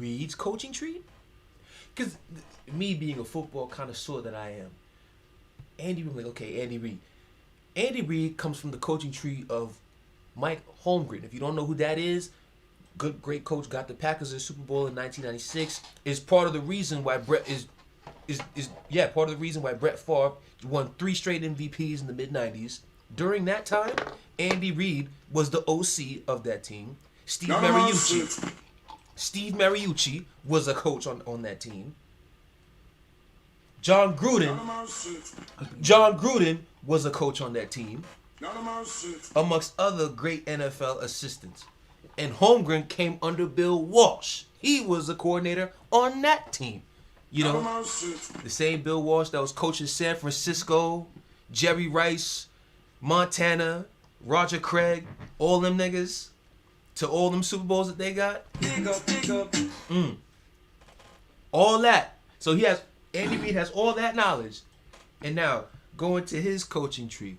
Reid's coaching tree? Because me being a football connoisseur that I am, Andy Reid, like, okay, Andy Reid. Andy Reid comes from the coaching tree of Mike Holmgren. If you don't know who that is, great coach, got the Packers to the Super Bowl in 1996. Is part of the reason why Brett part of the reason why Brett Favre won 3 straight MVPs in the mid-90s. During that time, Andy Reid was the OC of that team. Steve Mariucci was a coach on that team. John Gruden was a coach on that team, amongst other great NFL assistants. And Holmgren came under Bill Walsh. He was a coordinator on that team. You know, the same Bill Walsh that was coaching San Francisco, Jerry Rice, Montana, Roger Craig, all them niggas, to all them Super Bowls that they got. All that. So Andy Reid has all that knowledge. And now, going to his coaching tree,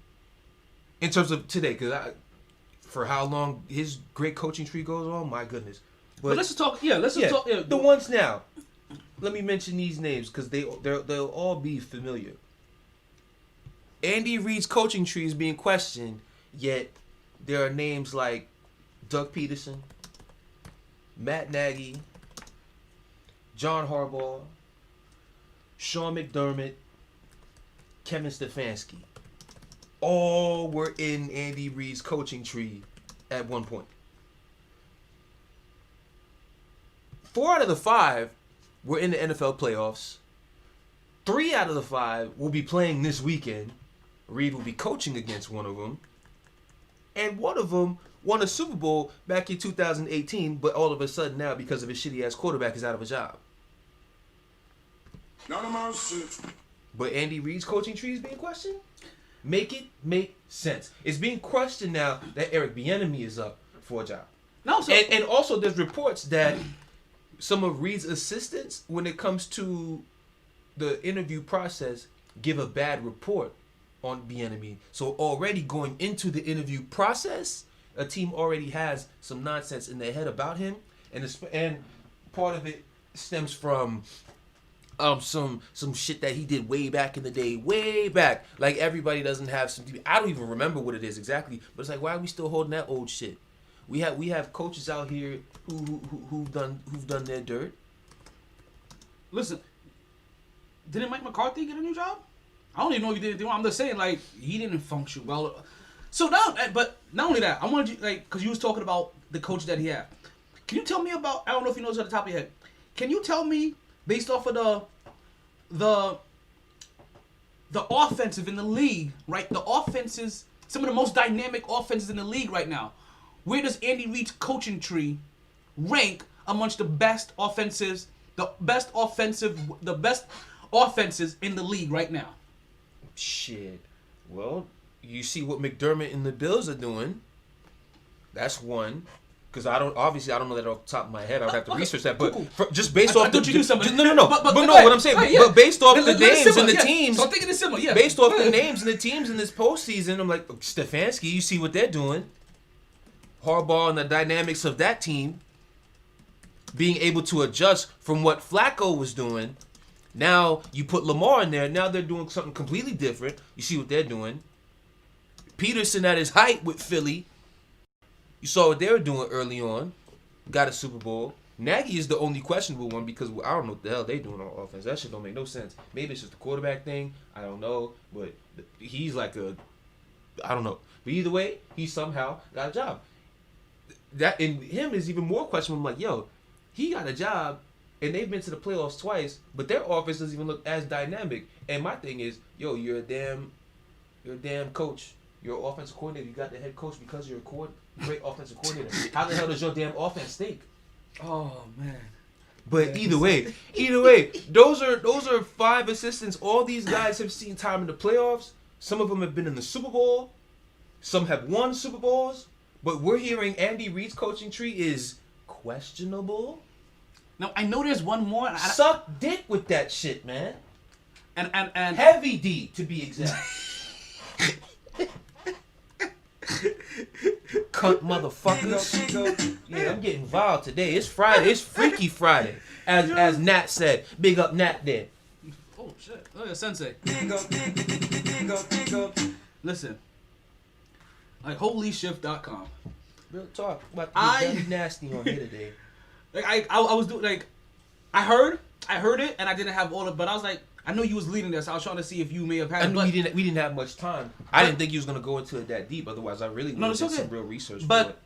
in terms of today, because for how long his great coaching tree goes on, my goodness. But let's just talk. Yeah, let's just talk. Yeah, the ones now. Let me mention these names because they'll all be familiar. Andy Reid's coaching tree is being questioned, yet there are names like Doug Peterson, Matt Nagy, John Harbaugh, Sean McDermott, Kevin Stefanski. All were in Andy Reid's coaching tree at one point. 4 out of the 5 were in the NFL playoffs. 3 out of the 5 will be playing this weekend. Reid will be coaching against one of them. And one of them won a Super Bowl back in 2018, but all of a sudden now, because of his shitty-ass quarterback, is out of a job. None of my shit. But Andy Reid's coaching tree is being questioned? Make it make sense. It's being questioned now that Eric Bieniemy is up for a job. No, so and also there's reports that some of Reid's assistants, when it comes to the interview process, give a bad report on Bieniemy. So already going into the interview process, a team already has some nonsense in their head about him, and part of it stems from some shit that he did way back in the day, way back. Like everybody doesn't have some. I don't even remember what it is exactly, but it's like, why are we still holding that old shit? We have coaches out here who've done their dirt. Listen, didn't Mike McCarthy get a new job? I don't even know if he did. I'm just saying, like, he didn't function well. So now, but not only that, I wanted you, like, because you was talking about the coach that he had. Can you tell me about? I don't know if you know this at the top of your head. Can you tell me, based off of the offensive in the league, right? The offenses, some of the most dynamic offenses in the league right now. Where does Andy Reid's coaching tree rank amongst the best offenses in the league right now? Shit. Well, you see what McDermott and the Bills are doing. That's one. Because I don't know that off the top of my head. I would have to research that. But just based off you do something. No. But no, what I'm saying. Right, yeah. But based off the names and the teams. So I'm thinking it's similar. Yeah. Based off the names and the teams in this postseason, I'm like, Stefanski. You see what they're doing. Harbaugh and the dynamics of that team being able to adjust from what Flacco was doing. Now you put Lamar in there. Now they're doing something completely different. You see what they're doing. Peterson at his height with Philly. You saw what they were doing early on. Got a Super Bowl. Nagy is the only questionable one because I don't know what the hell they doing on offense. That shit don't make no sense. Maybe it's just a quarterback thing. I don't know. But he's like I don't know. But either way, he somehow got a job. That in him is even more questionable. I'm like, yo, he got a job and they've been to the playoffs twice, but their offense doesn't even look as dynamic. And my thing is, yo, you're a damn coach. You're an offensive coordinator. You got the head coach because you're a great offensive coordinator. How the hell does your damn offense stink? Oh man. But either way, those are 5 assistants. All these guys have seen time in the playoffs. Some of them have been in the Super Bowl. Some have won Super Bowls. But we're hearing Andy Reid's coaching tree is questionable. Now I know there's one more. Suck dick with that shit, man. And heavy D to be exact. cunt motherfuckers. Yeah, I'm getting wild today. It's Friday. It's Freaky Friday, as Nat said. Big up Nat there. Oh shit! Oh yeah, Sensei. Listen, like holyshift.com. Real talk. About to be very nasty on here today. Like I was doing like, I heard it, and I didn't have all of, but I was like, I know you was leading this. I was trying to see if you may have had. I knew we didn't have much time. I didn't think you was gonna go into it that deep. Otherwise, I really would have done some real research. But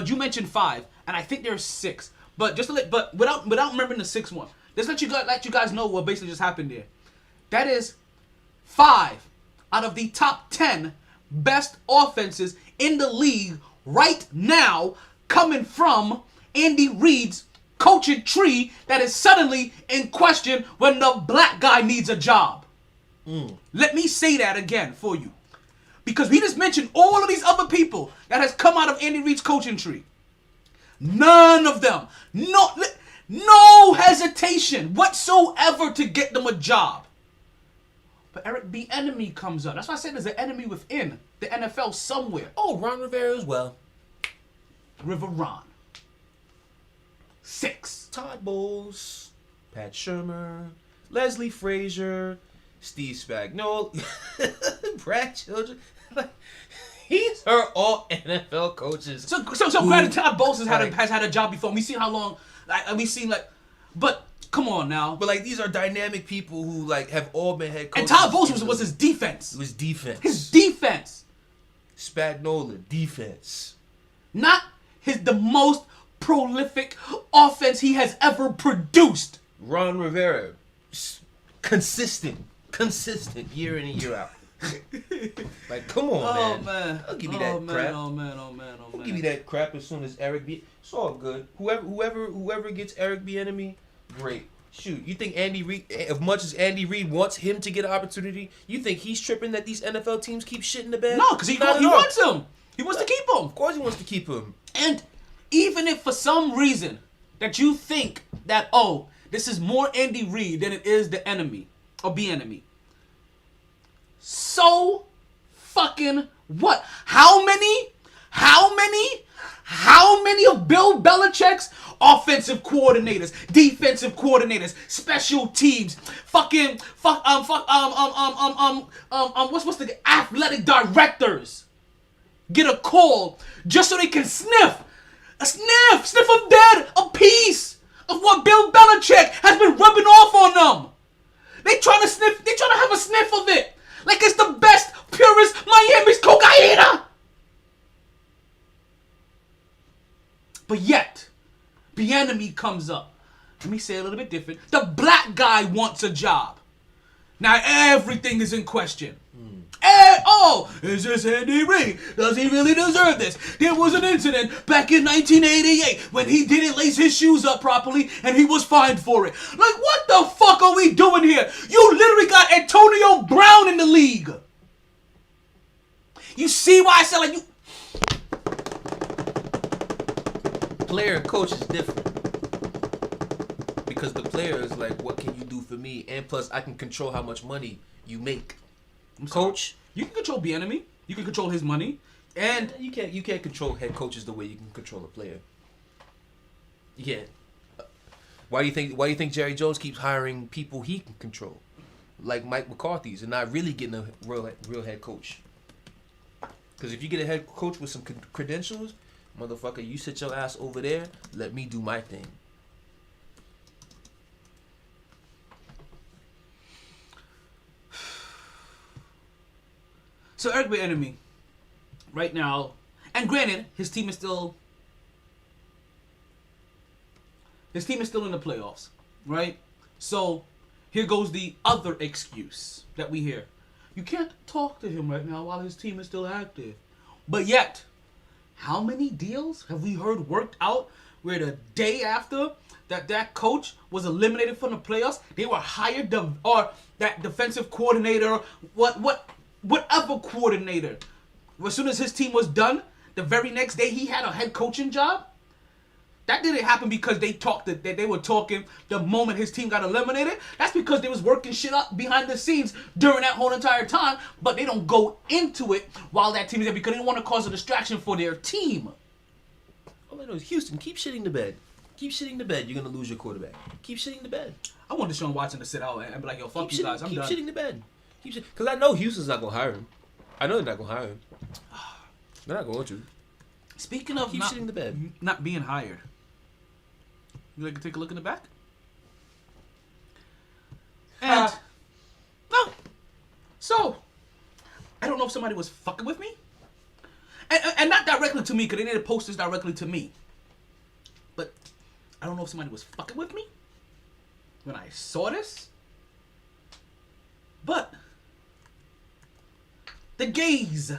you mentioned 5, and I think there's 6. But without remembering the 6th one, just let you guys know what basically just happened there. That is 5 out of the top 10 best offenses in the league right now, coming from Andy Reid's coaching tree that is suddenly in question when the black guy needs a job. Let me say that again for you. Because we just mentioned all of these other people that has come out of Andy Reid's coaching tree. None of them. No hesitation whatsoever to get them a job. But Eric Bieniemy comes up. That's why I said there's an enemy within the NFL somewhere. Oh, Ron Rivera as well. River Ron. 6. Todd Bowles, Pat Shermer, Leslie Frazier, Steve Spagnuolo, Brad Children. These are all NFL coaches. So granted, Todd Bowles has had a job before. We seen how long. But come on now. But these are dynamic people who have all been head coaches. And Todd Bowles was his defense. It was defense. His defense. Spagnuolo, defense. Not the most prolific offense he has ever produced. Ron Rivera, consistent year in and year out. Come on, man. I'll give you that crap. Oh man. I'll give you that crap as soon as Eric B. It's all good. Whoever gets Eric Bieniemy, great. Shoot, you think Andy Reid, as much as Andy Reid wants him to get an opportunity, you think he's tripping that these NFL teams keep shit in the bed? No, because he wants him. He wants to keep him. Of course he wants to keep him. And even if for some reason that you think that, this is more Andy Reid than it is the enemy or Bieniemy, so fucking what? How many of Bill Belichick's offensive coordinators, defensive coordinators, special teams, what's the athletic directors get a call just so they can sniff of dead a piece of what Bill Belichick has been rubbing off on them. They trying to have a sniff of it. Like it's the best, purest Miami's cocaine. But yet, Bieniemy comes up. Let me say it a little bit different. The black guy wants a job. Now everything is in question. Is this Andy Reid? Does he really deserve this? There was an incident back in 1988 when he didn't lace his shoes up properly and he was fined for it. Like, what the fuck are we doing here? You literally got Antonio Brown in the league. You see why I said you... Player and coach is different. Because the player is what can you do for me? And plus, I can control how much money you make. Coach, you can control Bieniemy. You can control his money, and you can't control head coaches the way you can control a player. You can't. Why do you think Jerry Jones keeps hiring people he can control, like Mike McCarthy's, and not really getting a real head coach? Because if you get a head coach with some credentials, motherfucker, you sit your ass over there. Let me do my thing. So Eric Bieniemy, right now, and granted, his team is still in the playoffs, right? So here goes the other excuse that we hear. You can't talk to him right now while his team is still active. But yet, how many deals have we heard worked out where the day after that coach was eliminated from the playoffs, they were hired or that defensive coordinator, whatever coordinator, as soon as his team was done, the very next day he had a head coaching job? That didn't happen because they were talking the moment his team got eliminated. That's because they was working shit up behind the scenes during that whole entire time, but they don't go into it while that team is there because they don't want to cause a distraction for their team. All I know is Houston, keep shitting the bed. Keep shitting the bed. You're gonna lose your quarterback. Keep shitting the bed. I want Deshaun Watson to sit out and be like, yo, fuck you guys. I'm done. Keep shitting the bed. Because I know Houston's not gonna hire him. I know they're not gonna hire him. They're not going to. Speaking of keep shitting the bed. Not being hired, you like to take a look in the back? And no, so I don't know if somebody was fucking with me, and not directly to me, because they didn't post this directly to me. But I don't know if somebody was fucking with me when I saw this. But the gaze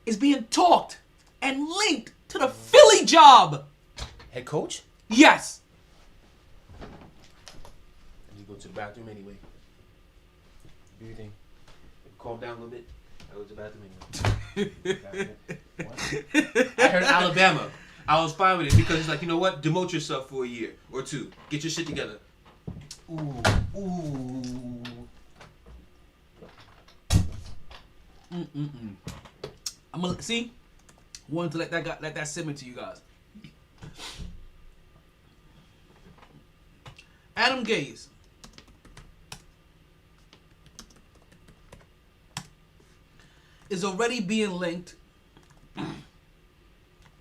is being talked and linked to the Philly job. Head coach? Yes. You go to the bathroom anyway. Do your thing. Calm down a little bit. I go to the bathroom anyway. What? I heard Alabama. I was fine with it because it's like, you know what? Demote yourself for a year or two. Get your shit together. Ooh. I'm gonna see. Wanted to let that simmer to you guys. Adam Gase is already being linked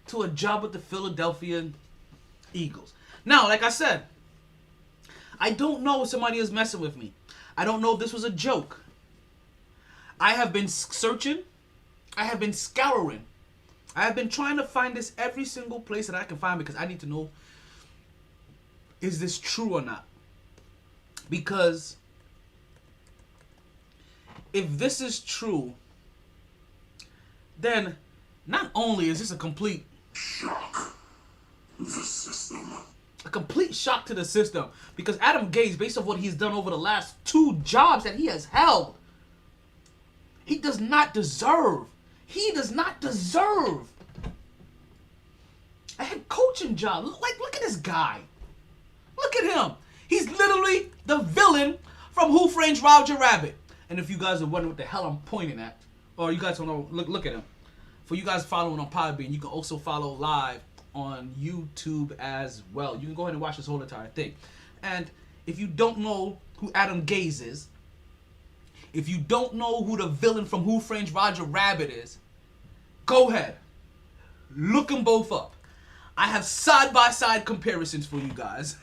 to a job with the Philadelphia Eagles. Now, like I said, I don't know if somebody is messing with me. I don't know if this was a joke. I have been searching. I have been scouring. I have been trying to find this every single place that I can find because I need to know, is this true or not? Because if this is true, then not only is this a complete shock to the system. A complete shock to the system. Because Adam Gase, based on what he's done over the last 2 jobs that he has held, he does not deserve a head coaching job. Look at this guy. Look at him. He's literally the villain from Who Framed Roger Rabbit. And if you guys are wondering what the hell I'm pointing at, or you guys don't know, look at him. For you guys following on Podbean, you can also follow live on YouTube as well. You can go ahead and watch this whole entire thing. And if you don't know who Adam Gase is, if you don't know who the villain from Who Framed Roger Rabbit is, go ahead. Look them both up. I have side-by-side comparisons for you guys.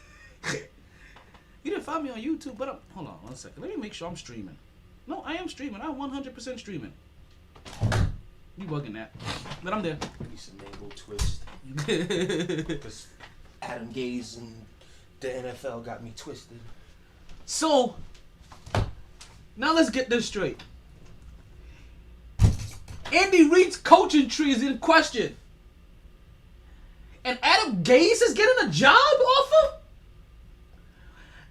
You didn't find me on YouTube, but hold on 1 second. Let me make sure I'm streaming. No, I am streaming. I'm 100% streaming. You bugging that. But I'm there. Need some mango twist. Because Adam Gase and the NFL got me twisted. So, now let's get this straight. Andy Reid's coaching tree is in question. And Adam Gase is getting a job offer?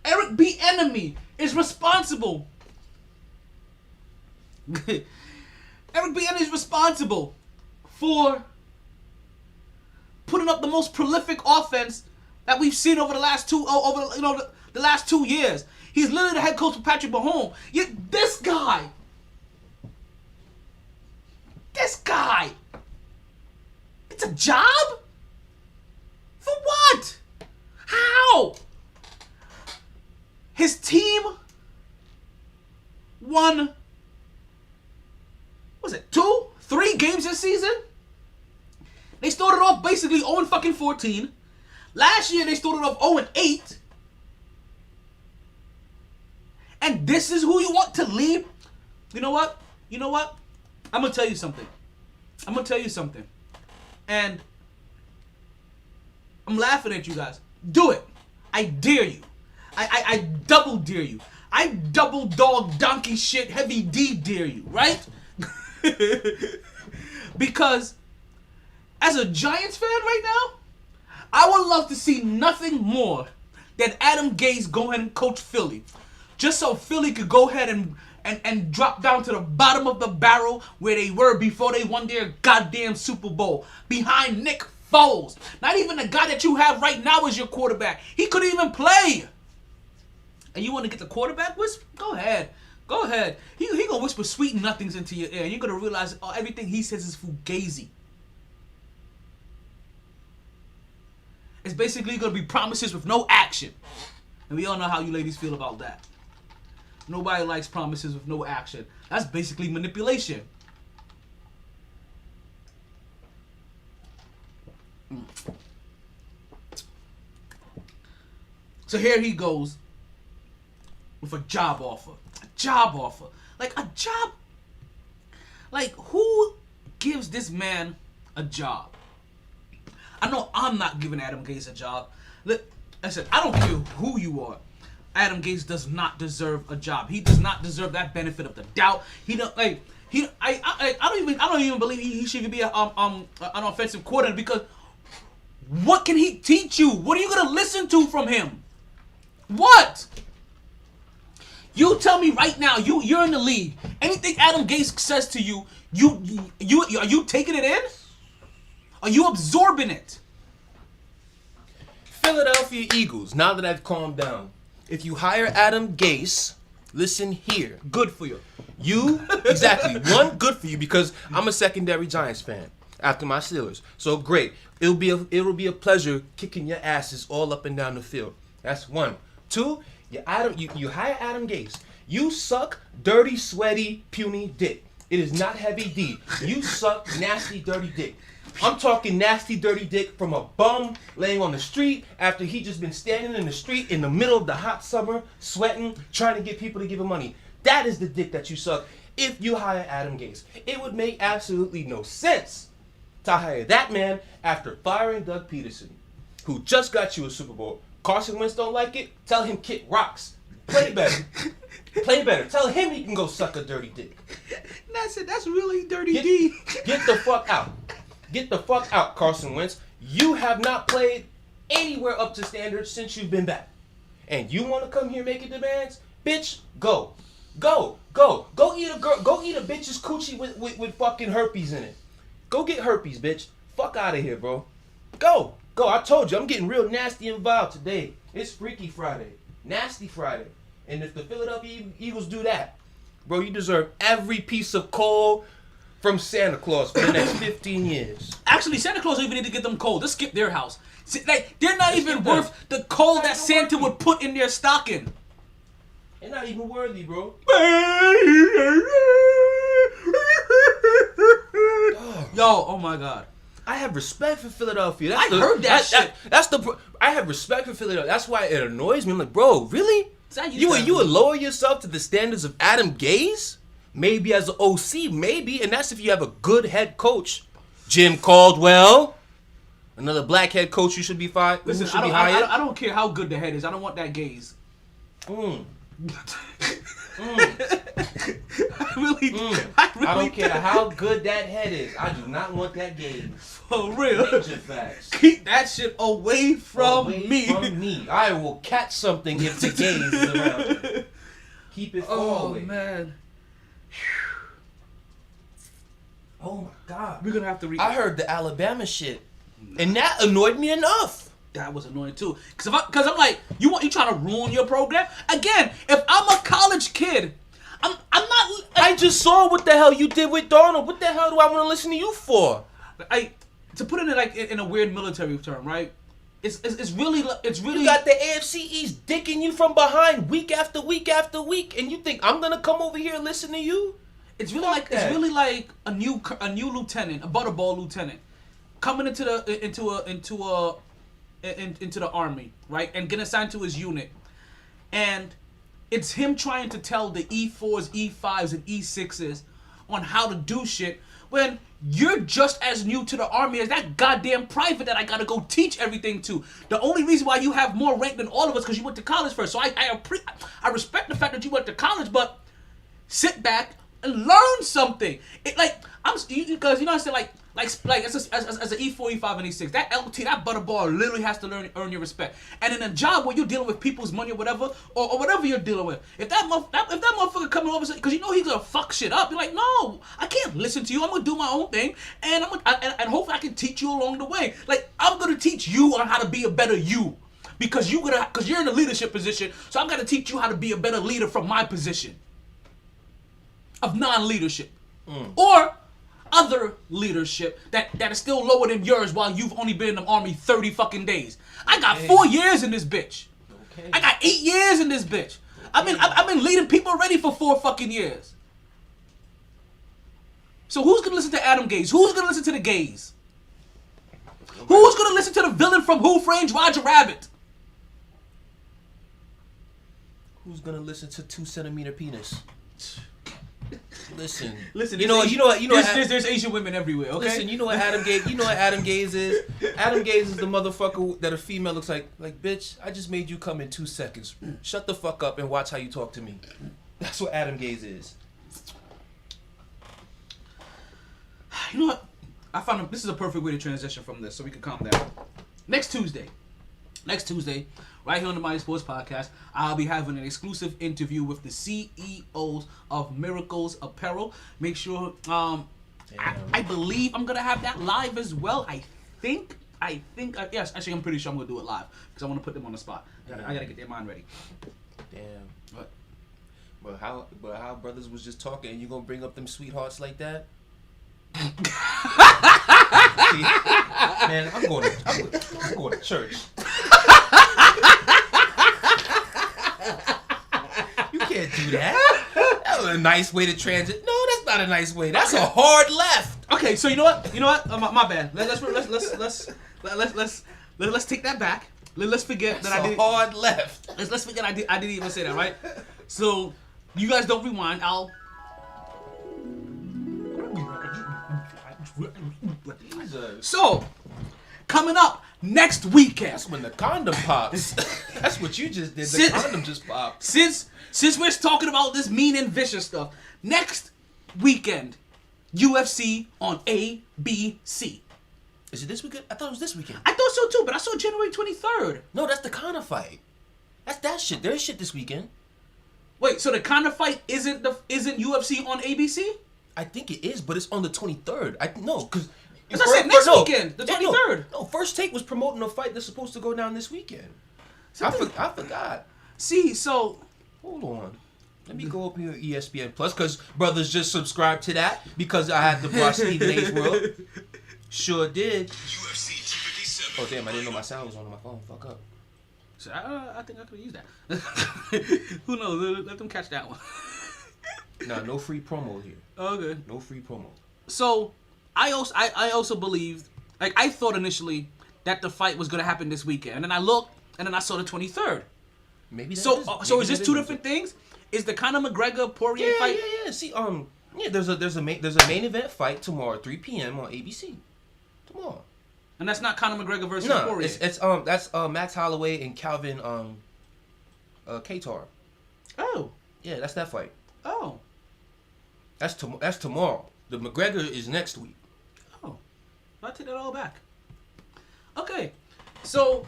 Eric Bieniemy is responsible. Eric Bieniemy is responsible for putting up the most prolific offense that we've seen over the last the last 2 years. He's literally the head coach of Patrick Mahomes. Yet this guy, it's a job? For what? How? His team won, was it 2, 3 games this season? They started off basically 0-14. Last year they started off 0-8. And this is who you want to lead? You know what? I'm going to tell you something. And I'm laughing at you guys. Do it. I dare you. I double dare you. I double dog donkey shit heavy D dare you, right? Because as a Giants fan right now, I would love to see nothing more than Adam Gase go ahead and coach Philly. Just so Philly could go ahead and drop down to the bottom of the barrel where they were before they won their goddamn Super Bowl. Behind Nick Foles. Not even the guy that you have right now as your quarterback. He couldn't even play. And you want to get the quarterback whisper? Go ahead. Go ahead. He gonna whisper sweet nothings into your ear, and you're gonna realize everything he says is fugazi. It's basically gonna be promises with no action, and we all know how you ladies feel about that. Nobody likes promises with no action. That's basically manipulation. So here he goes with a job offer. A job offer. Like a job. Like who gives this man a job? I know I'm not giving Adam Gase a job. Look, I said, I don't care who you are. Adam Gase does not deserve a job. He does not deserve that benefit of the doubt. He don't like he. I don't even believe he should be an offensive coordinator, because what can he teach you? What are you gonna listen to from him? What? You tell me right now. You're in the league. Anything Adam Gase says to you, are you taking it in? Are you absorbing it? Philadelphia Eagles, now that I've calmed down, if you hire Adam Gase, listen here. Good for you. Exactly. One, good for you, because I'm a secondary Giants fan after my Steelers. So great. It'll be a pleasure kicking your asses all up and down the field. That's one. Two, you hire Adam Gase. You suck dirty, sweaty, puny dick. It is not heavy D. You suck nasty, dirty dick. I'm talking nasty, dirty dick from a bum laying on the street after he just been standing in the street in the middle of the hot summer, sweating, trying to get people to give him money. That is the dick that you suck if you hire Adam Gase. It would make absolutely no sense to hire that man after firing Doug Peterson, who just got you a Super Bowl. Carson Wentz don't like it? Tell him kick rocks. Play better. Play better. Tell him he can go suck a dirty dick. That's it. That's really dirty D. Get the fuck out. Get the fuck out, Carson Wentz. You have not played anywhere up to standards since you've been back. And you want to come here making demands? Bitch, go. Go eat a bitch's coochie with fucking herpes in it. Go get herpes, bitch. Fuck out of here, bro. Go. I told you, I'm getting real nasty and vile today. It's Freaky Friday. Nasty Friday. And if the Philadelphia Eagles do that, bro, you deserve every piece of coal from Santa Claus for the next 15 years. Actually, Santa Claus don't even need to get them coal. Just skip their house. Like, they're not even worth the coal that Santa would put in their stocking. They're not even worthy, bro. Yo, oh my God. I have respect for Philadelphia. I heard that shit. I have respect for Philadelphia. That's why it annoys me. I'm like, bro, really? You would lower yourself to the standards of Adam Gase? Maybe as an OC, maybe, and that's if you have a good head coach. Jim Caldwell, another black head coach you should be fired. Listen, I don't care how good the head is. I don't want that Gase. I don't care how good that head is. I do not want that Gase. For real. Major facts. Keep that shit away from me. I will catch something if the Gase is around. Keep it far away. Oh man. Oh my God. We're gonna have to I heard the Alabama shit, and that annoyed me enough. That was annoying too, cause I'm like, you trying to ruin your program again? If I'm a college kid, I'm not. I just saw what the hell you did with Darnold. What the hell do I want to listen to you for? To put it in a weird military term, right? It's really. You got the AFC East dicking you from behind week after week after week, and you think I'm gonna come over here and listen to you? It's really like a new lieutenant, a butterball lieutenant, coming into the army, right, and getting assigned to his unit, and it's him trying to tell the E4s, E5s, and E6s on how to do shit when you're just as new to the army as that goddamn private that I gotta go teach everything to. The only reason why you have more rank than all of us because you went to college first. So I respect the fact that you went to college, but sit back and learn something. Because you know what I'm saying, like as an E4, E5, and E6, that LT, that butterball literally has to earn your respect. And in a job where you're dealing with people's money or whatever, or whatever you're dealing with, if that motherfucker coming over because you know he's gonna fuck shit up, you're like, no, I can't listen to you. I'm gonna do my own thing, and and hopefully I can teach you along the way. Like, I'm gonna teach you on how to be a better you, because you're in a leadership position, so I'm gonna teach you how to be a better leader from my position. of non-leadership. Or other leadership that is still lower than yours while you've only been in the army 30 fucking days. I got 4 years in this bitch. Okay. I got 8 years in this bitch. Okay. I've been leading people already for 4 fucking years. So who's gonna listen to Adam Gaze? Who's gonna listen to the gays? Who's gonna listen to the villain from Who Framed Roger Rabbit? Who's gonna listen to 2 centimeter penis? Listen. You know what? There's Asian women everywhere. Okay. Listen, you know what Adam Gaze? You know what Adam Gaze is? Adam Gaze is the motherfucker that a female looks like. Like, bitch, I just made you come in 2 seconds. Shut the fuck up and watch how you talk to me. That's what Adam Gaze is. You know what? I found this is a perfect way to transition from this, so we can calm down. Next Tuesday, right here on the MyT Sports Podcast, I'll be having an exclusive interview with the CEOs of Miracles Apparel. Make sure, I believe I'm gonna have that live as well. I think, yes, actually, I'm pretty sure I'm gonna do it live because I want to put them on the spot. I gotta get their mind ready. Damn. What? But how brothers was just talking, and you gonna bring up them sweethearts like that? See, man, I'm going to church. You can't do that. That was a nice way to transit. No, that's not a nice way. That's a hard left. Okay, so you know what? My bad. Let's take that back. Let's forget that's that I did. Hard left. Let's forget I didn't even say that, right? So you guys don't rewind. So, coming up next weekend. That's when the condom pops. That's what you just did. The condom just popped. Since we're talking about this mean and vicious stuff, next weekend, UFC on ABC. Is it this weekend? I thought it was this weekend. I thought so too, but I saw January 23rd. No, that's the Conor fight. That's that shit. There's shit this weekend. Wait, so the Conor fight isn't UFC on ABC? I think it is, but it's on the 23rd. Because I said next weekend, the 23rd. No, First Take was promoting a fight that's supposed to go down this weekend. I forgot. See, so hold on. Let me go up here ESPN Plus because brothers just subscribed to that because I had to watch Stephen A's World. Sure did. Oh damn! I didn't know my sound was on my phone. Fuck up. So I think I could use that. Who knows? Let them catch that one. Nah, no free promo here. Okay. No free promo. So, I also believed, like, I thought initially that the fight was gonna happen this weekend, and then I looked, and then I saw the 23rd. Maybe. So is this 2 different things? Is the Conor McGregor Poirier fight? Yeah. See, there's a main event fight tomorrow, 3 p.m. on ABC. Tomorrow. And that's not Conor McGregor versus Poirier. That's Max Holloway and Calvin Kattar. Oh. Yeah, that's that fight. Oh. That's tomorrow. The McGregor is next week. Oh. I take that all back. Okay. So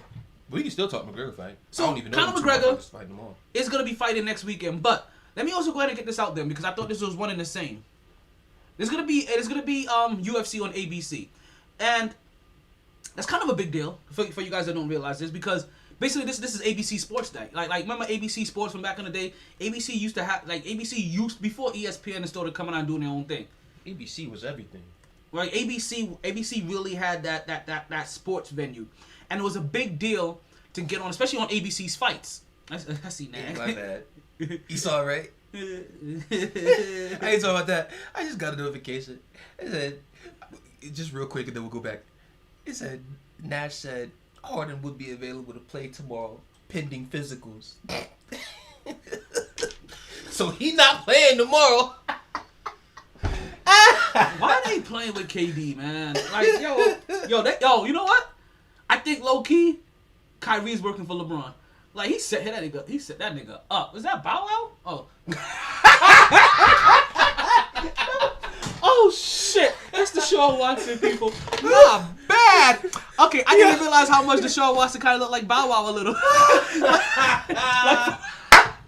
we can still talk McGregor fight. So I don't even know Conor McGregor is gonna be fighting next weekend, but let me also go ahead and get this out there because I thought this was one and the same. It's gonna be UFC on ABC. And that's kind of a big deal for you guys that don't realize this because basically this is ABC Sports Day. Like remember ABC Sports from back in the day? ABC used to have before ESPN started coming out and doing their own thing. ABC was everything. Right? ABC really had that sports venue. And it was a big deal to get on, especially on ABC's fights. I see that. My bad. You saw it, right? I ain't talking about that. I just got a notification. It said, just real quick and then we'll go back. It said, Nash said Harden would be available to play tomorrow, pending physicals. So he not playing tomorrow. Why are they playing with KD, man? Like, you know what? I think low key, Kyrie's working for LeBron. Like he set that nigga up. Was that Bow Wow? Oh. Oh shit! That's the Deshaun Watson, people. Not bad. Okay, I didn't realize how much Deshaun Watson kind of looked like Bow Wow a little.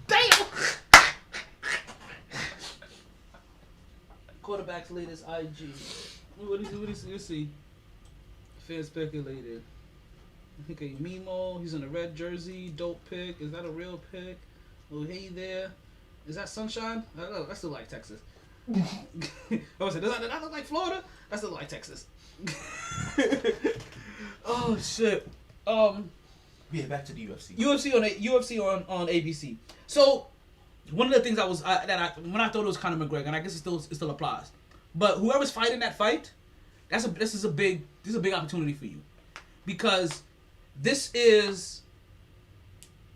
Damn. Quarterback's latest IG. What is let's see. Fan speculated. Okay, Mimo, he's in a red jersey. Dope pick. Is that a real pick? Oh, hey there. Is that Sunshine? I still like Texas. I said, does that look like Florida? That's look like Texas. Oh shit. Yeah, back to the UFC. UFC on ABC. So one of the things when I thought it was Conor McGregor, and I guess it still applies. But whoever's fighting that fight, this is a big opportunity for you, because this is,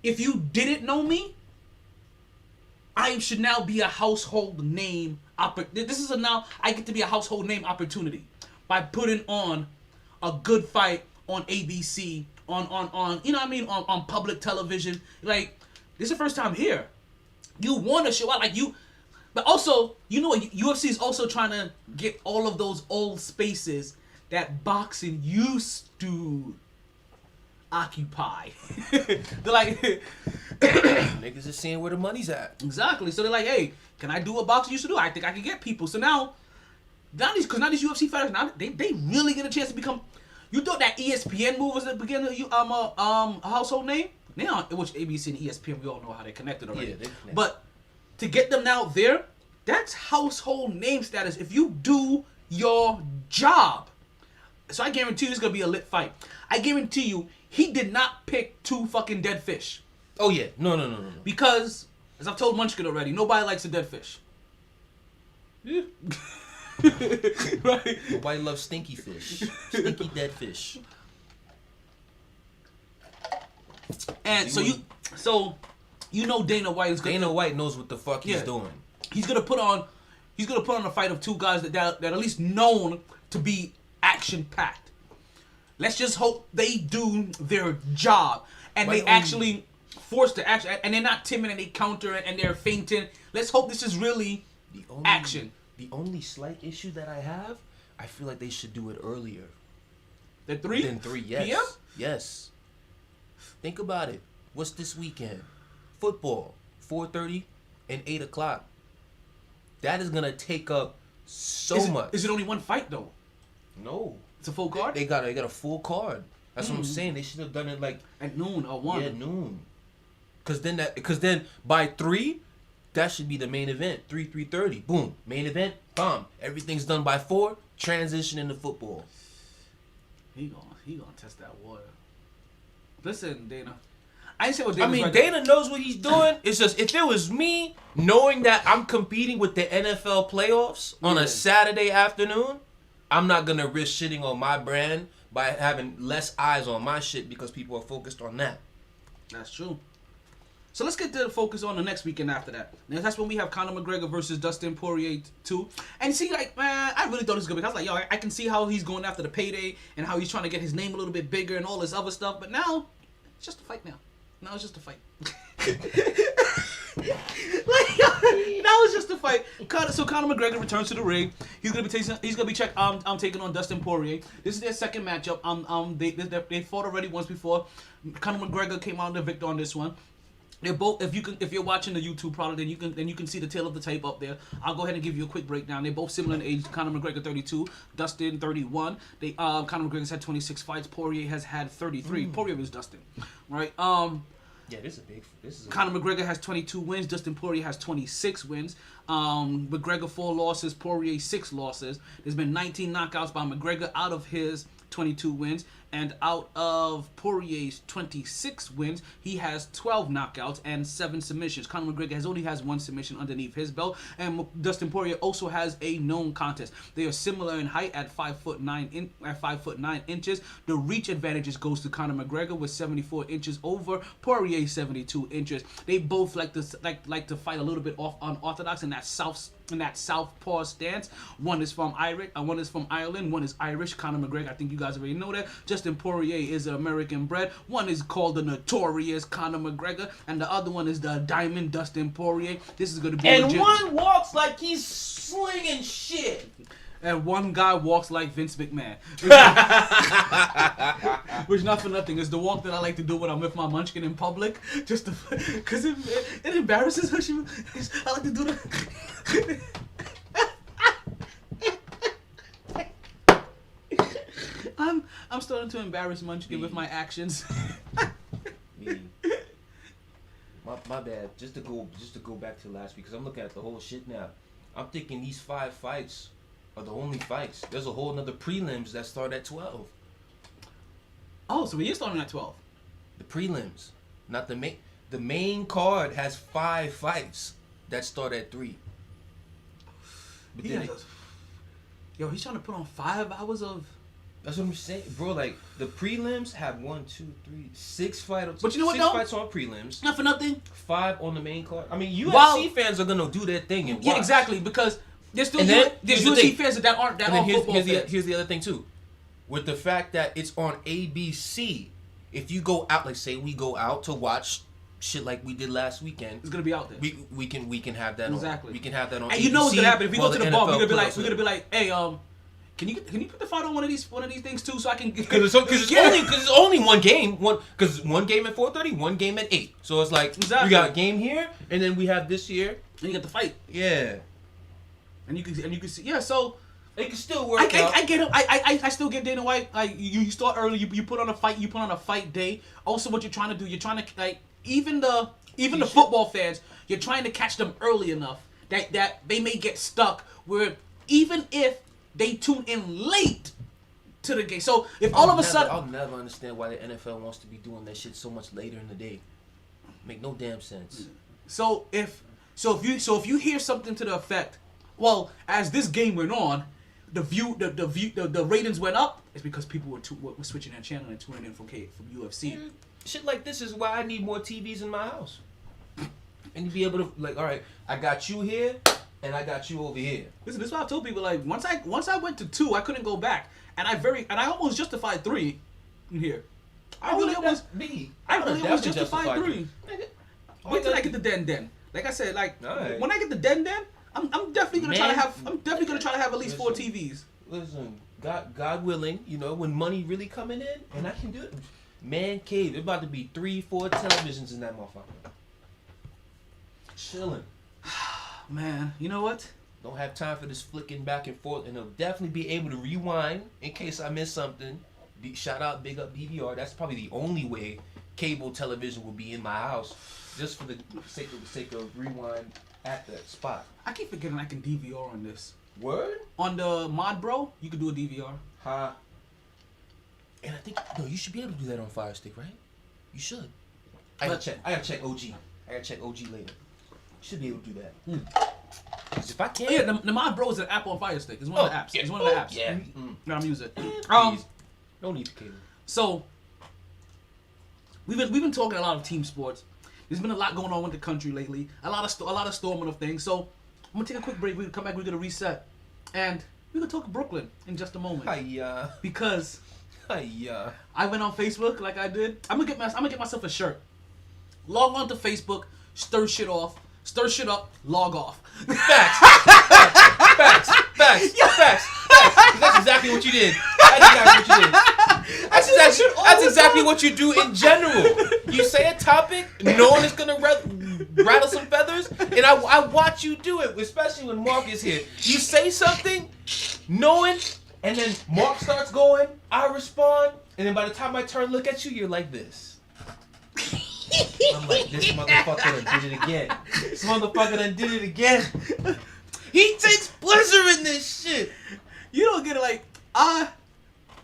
if you didn't know me, I should now be a household name. Now I get to be a household name opportunity by putting on a good fight on ABC, on you know what I mean, on public television. Like, this is the first time here. You want to show out, like you, but also, you know what, UFC is also trying to get all of those old spaces that boxing used to occupy. They're like, niggas is seeing where the money's at. Exactly. So they're like, hey, can I do what boxing used to do? I think I can get people. So now these UFC fighters, now they really get a chance to become. You thought that ESPN move was the beginning of a household name? Now, which ABC and ESPN, we all know how they're connected already. Yeah, they're connected. But to get them now there, that's household name status if you do your job. So I guarantee you it's going to be a lit fight. I guarantee you he did not pick 2 fucking dead fish. Oh, yeah. No. Because, as I've told Munchkin already, nobody likes a dead fish. Yeah. Right? Nobody loves stinky fish. Stinky dead fish. And so you know Dana White is Dana White knows what the fuck he's doing. He's gonna put on a fight of 2 guys that are at least known to be action packed. Let's just hope they do their job and they actually force the action, and they're not timid and they counter and they're feinting. Let's hope this is really action. The only slight issue that I have, I feel like they should do it earlier. Than 3? Than 3, yes. PM? Yes. Think about it. What's this weekend? Football, 4:30 and 8 o'clock. That is gonna take up so much. Is it only one fight though? No. It's a full card? They got a full card. That's what I'm saying. They should have done it like at noon or 1. Yeah, noon. Cause then by 3, that should be the main event. 3:30. Boom. Main event. Bomb. Everything's done by 4. Transition into football. He gonna test that water. Listen, Dana. I ain't say what Dana's Dana knows what he's doing. It's just, if it was me, knowing that I'm competing with the NFL playoffs on a Saturday afternoon, I'm not gonna risk shitting on my brand by having less eyes on my shit because people are focused on that. That's true. So let's get to the focus on the next weekend after that. Now, that's when we have Conor McGregor versus Dustin Poirier 2. And see, like, man, I really thought this was good. Because I was like, yo, I can see how he's going after the payday and how he's trying to get his name a little bit bigger and all this other stuff. But now, it's just a fight now. Now it's just a fight. Now it's just a fight. So Conor McGregor returns to the ring. He's gonna be taking on Dustin Poirier. This is their second matchup. They fought already once before. Conor McGregor came out the victor on this one. They're both, if you're watching the YouTube product, then you can see the tail of the tape up there. I'll go ahead and give you a quick breakdown. They're both similar in age. Conor McGregor 32, Dustin 31. Conor McGregor's had 26 fights. Poirier has had 33. Poirier is Dustin, right? Yeah, this is Conor McGregor has 22 wins. Dustin Poirier has 26 wins. McGregor 4 losses. Poirier 6 losses. There's been 19 knockouts by McGregor out of his 22 wins. And out of Poirier's 26 wins, he has 12 knockouts and 7 submissions. Conor McGregor only has 1 submission underneath his belt. And Dustin Poirier also has a known contest. They are similar in height at 5'9" inches. The reach advantages goes to Conor McGregor with 74 inches over Poirier 72 inches. They both like to fight a little bit off unorthodox in that southpaw stance. One is from Ireland. One is Irish. Conor McGregor, I think you guys already know that. Justin Poirier is American bred. One is called the notorious Conor McGregor, and the other one is the Diamond Dustin Poirier. This is going to be one walks like he's slinging shit. And one guy walks like Vince McMahon. Which, not for nothing, is the walk that I like to do when I'm with my munchkin in public. Just because it embarrasses her. I like to do that. I'm starting to embarrass Munchkin with my actions. My bad. Just to go back to last week, because I'm looking at the whole shit now. I'm thinking these 5 fights are the only fights. There's a whole nother prelims that start at 12. Oh, so we is starting at 12. The prelims, not the main. The main card has 5 fights that start at 3. But then yo, he's trying to put on 5 hours of. That's what I'm saying, bro. Like the prelims have 1, 2, 3, 6 fights. But you know what, 6 though? fights on prelims. Not for nothing. 5 on the main card. I mean, UFC fans are gonna do their thing and watch. Yeah, exactly, because there's still there's the UFC fans that aren't football fans. Here's the other thing too, with the fact that it's on ABC. If you go out, like say we go out to watch shit like we did last weekend, it's gonna be out there. We can have that exactly. on. We can have that on. And ABC, you know what's gonna happen if we go to the bar? We're gonna be like, hey, can you put the fight on one of these things too, so I can? Because it's only one game. Because one game at 4:30, one game at 8. So it's like we got a game here, and then we have this here, and you got the fight. Yeah. And you can see, yeah. So it can still work out. I get it. I still get Dana White. Like you start early. You put on a fight. You put on a fight day. Also, what you're trying to do, you're trying to like even the football fans. You're trying to catch them early enough that they may get stuck. Where even if they tune in late to the game. So if all of a sudden, I'll never understand why the NFL wants to be doing that shit so much later in the day. Make no damn sense. So if you hear something to the effect, well, as this game went on, the ratings went up. It's because people were switching their channel and tuning in from UFC. Shit like this is why I need more TVs in my house. And to be able to like, all right, I got you here. And I got you over here. Listen, this is what I told people. Like once I went to 2, I couldn't go back, and I almost justified 3 in here. I really almost justified 3. Wait till I get the den. Like I said, when I get the den, I'm definitely gonna try to have. I'm definitely gonna try to have at least 4 TVs. Listen, God willing, when money really coming in, and I can do it. Man cave, it's about to be 3, 4 televisions in that motherfucker. Chilling. Man, you know what? Don't have time for this flicking back and forth, and I'll definitely be able to rewind in case I miss something. Shout out, big up DVR. That's probably the only way cable television will be in my house, just for the sake of rewind at that spot. I keep forgetting I can DVR on this. Word? On the Mod Bro, you can do a DVR. Huh? And I think you should be able to do that on Fire Stick, right? You should. I gotta check OG. I gotta check OG later. Should be able to do that. If I can. Yeah, the Mod Bro is an app on Fire Stick. It's one of the apps. Yeah. It's one of the apps. Yeah. I'm using it. No need to cable. So we've been talking a lot of team sports. There's been a lot going on with the country lately. A lot of storming of things. So I'm gonna take a quick break. We're gonna come back. We're gonna reset, and we're gonna talk Brooklyn in just a moment. Because I went on Facebook like I did. I'm gonna get myself a shirt. Log on to Facebook. Stir shit up, log off. Facts. That's exactly what you did. That's exactly what you do in general. You say a topic, knowing it's gonna rattle some feathers, and I watch you do it, especially when Mark is here. You say something, knowing, and then Mark starts going, I respond, and then by the time I turn and look at you, you're like this. I'm like, this motherfucker done did it again. He takes pleasure in this shit. You don't get it like,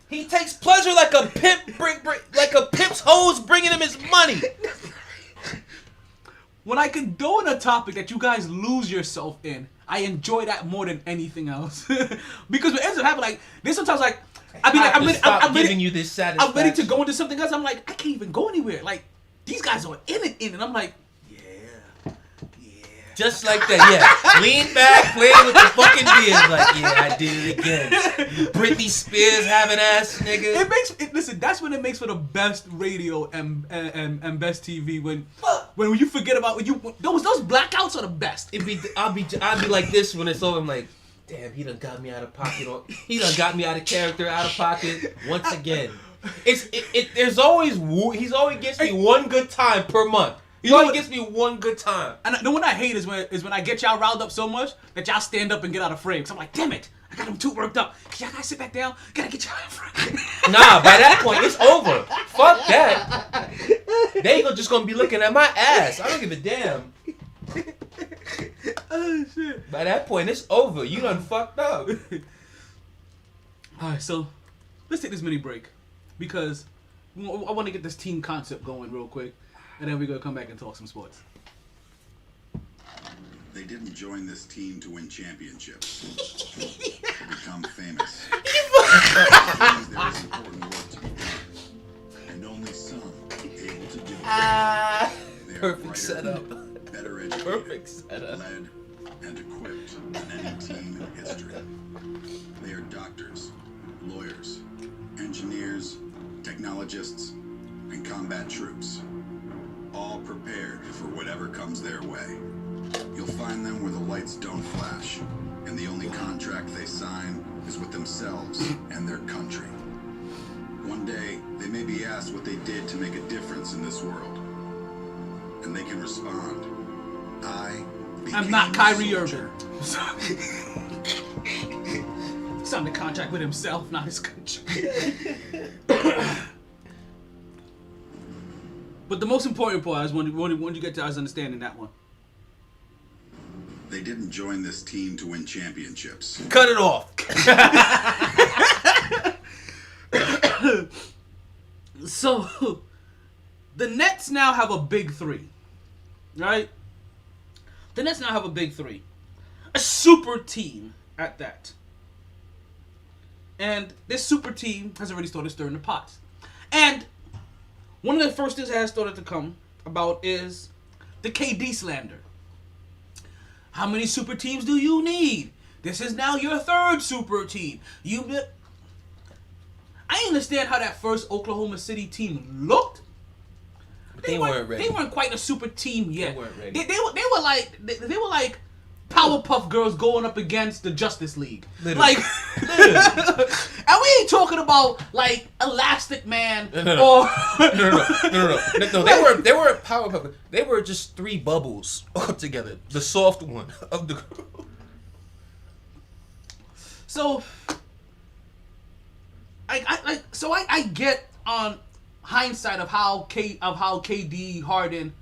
He takes pleasure like a pimp, like a pimp's hose bringing him his money. When I condone a topic that you guys lose yourself in, I enjoy that more than anything else. Because what ends up happening, like, there's sometimes like, I'm giving you this satisfaction. I'm ready to go into something else. I'm like, I can't even go anywhere. Like, these guys are in it. And I'm like, yeah. Just like that, yeah. Lean back, playing with the fucking beard. Like, yeah, I did it again. Britney Spears having ass, nigga. Listen, that's when it makes for the best radio and best TV. When you forget about those blackouts are the best. I'll be like this when it's over. I'm like, damn, he done got me out of pocket. He done got me out of character, out of pocket once again. He's always gets me one good time per month. He always gets me one good time. And the one I hate is when I get y'all riled up so much that y'all stand up and get out of frame. Cause I'm like, damn it, I got them too worked up. Y'all gotta sit back down. Gotta get y'all out of frame. Nah, by that point it's over. Fuck that. They just gonna be looking at my ass. I don't give a damn. Oh, shit. By that point, it's over. You done fucked up. All right, so let's take this mini break because I want to get this team concept going real quick, and then we're going to come back and talk some sports. They didn't join this team to win championships, to become famous. There is important work to be done, and only some able to do it. They are Perfect brighter, setup. better educated, Perfect setup. led, and equipped than any team in history. They are doctors, lawyers, engineers, technologists, and combat troops, all prepared for whatever comes their way. You'll find them where the lights don't flash, and the only contract they sign is with themselves and their country. One day, they may be asked what they did to make a difference in this world, and they can respond, I'm not Kyrie soldier. Irving. Signed a contract with himself, not his country. But the most important part is when you get to us understanding that one. They didn't join this team to win championships. Cut it off. So, the Nets now have a big three, right? The Nets now have a big three. A super team at that. And this super team has already started stirring the pots. And one of the first things that has started to come about is the KD slander. How many super teams do you need? This is now your third super team. I understand how that first Oklahoma City team looked. They weren't ready. They weren't quite a super team yet. They weren't ready. They were like Powerpuff Girls going up against the Justice League. Literally. Like, and we ain't talking about like Elastic Man or No. They weren't Powerpuff. They were just three bubbles all together. The soft one of the group. So I get on hindsight of how KD, Harden,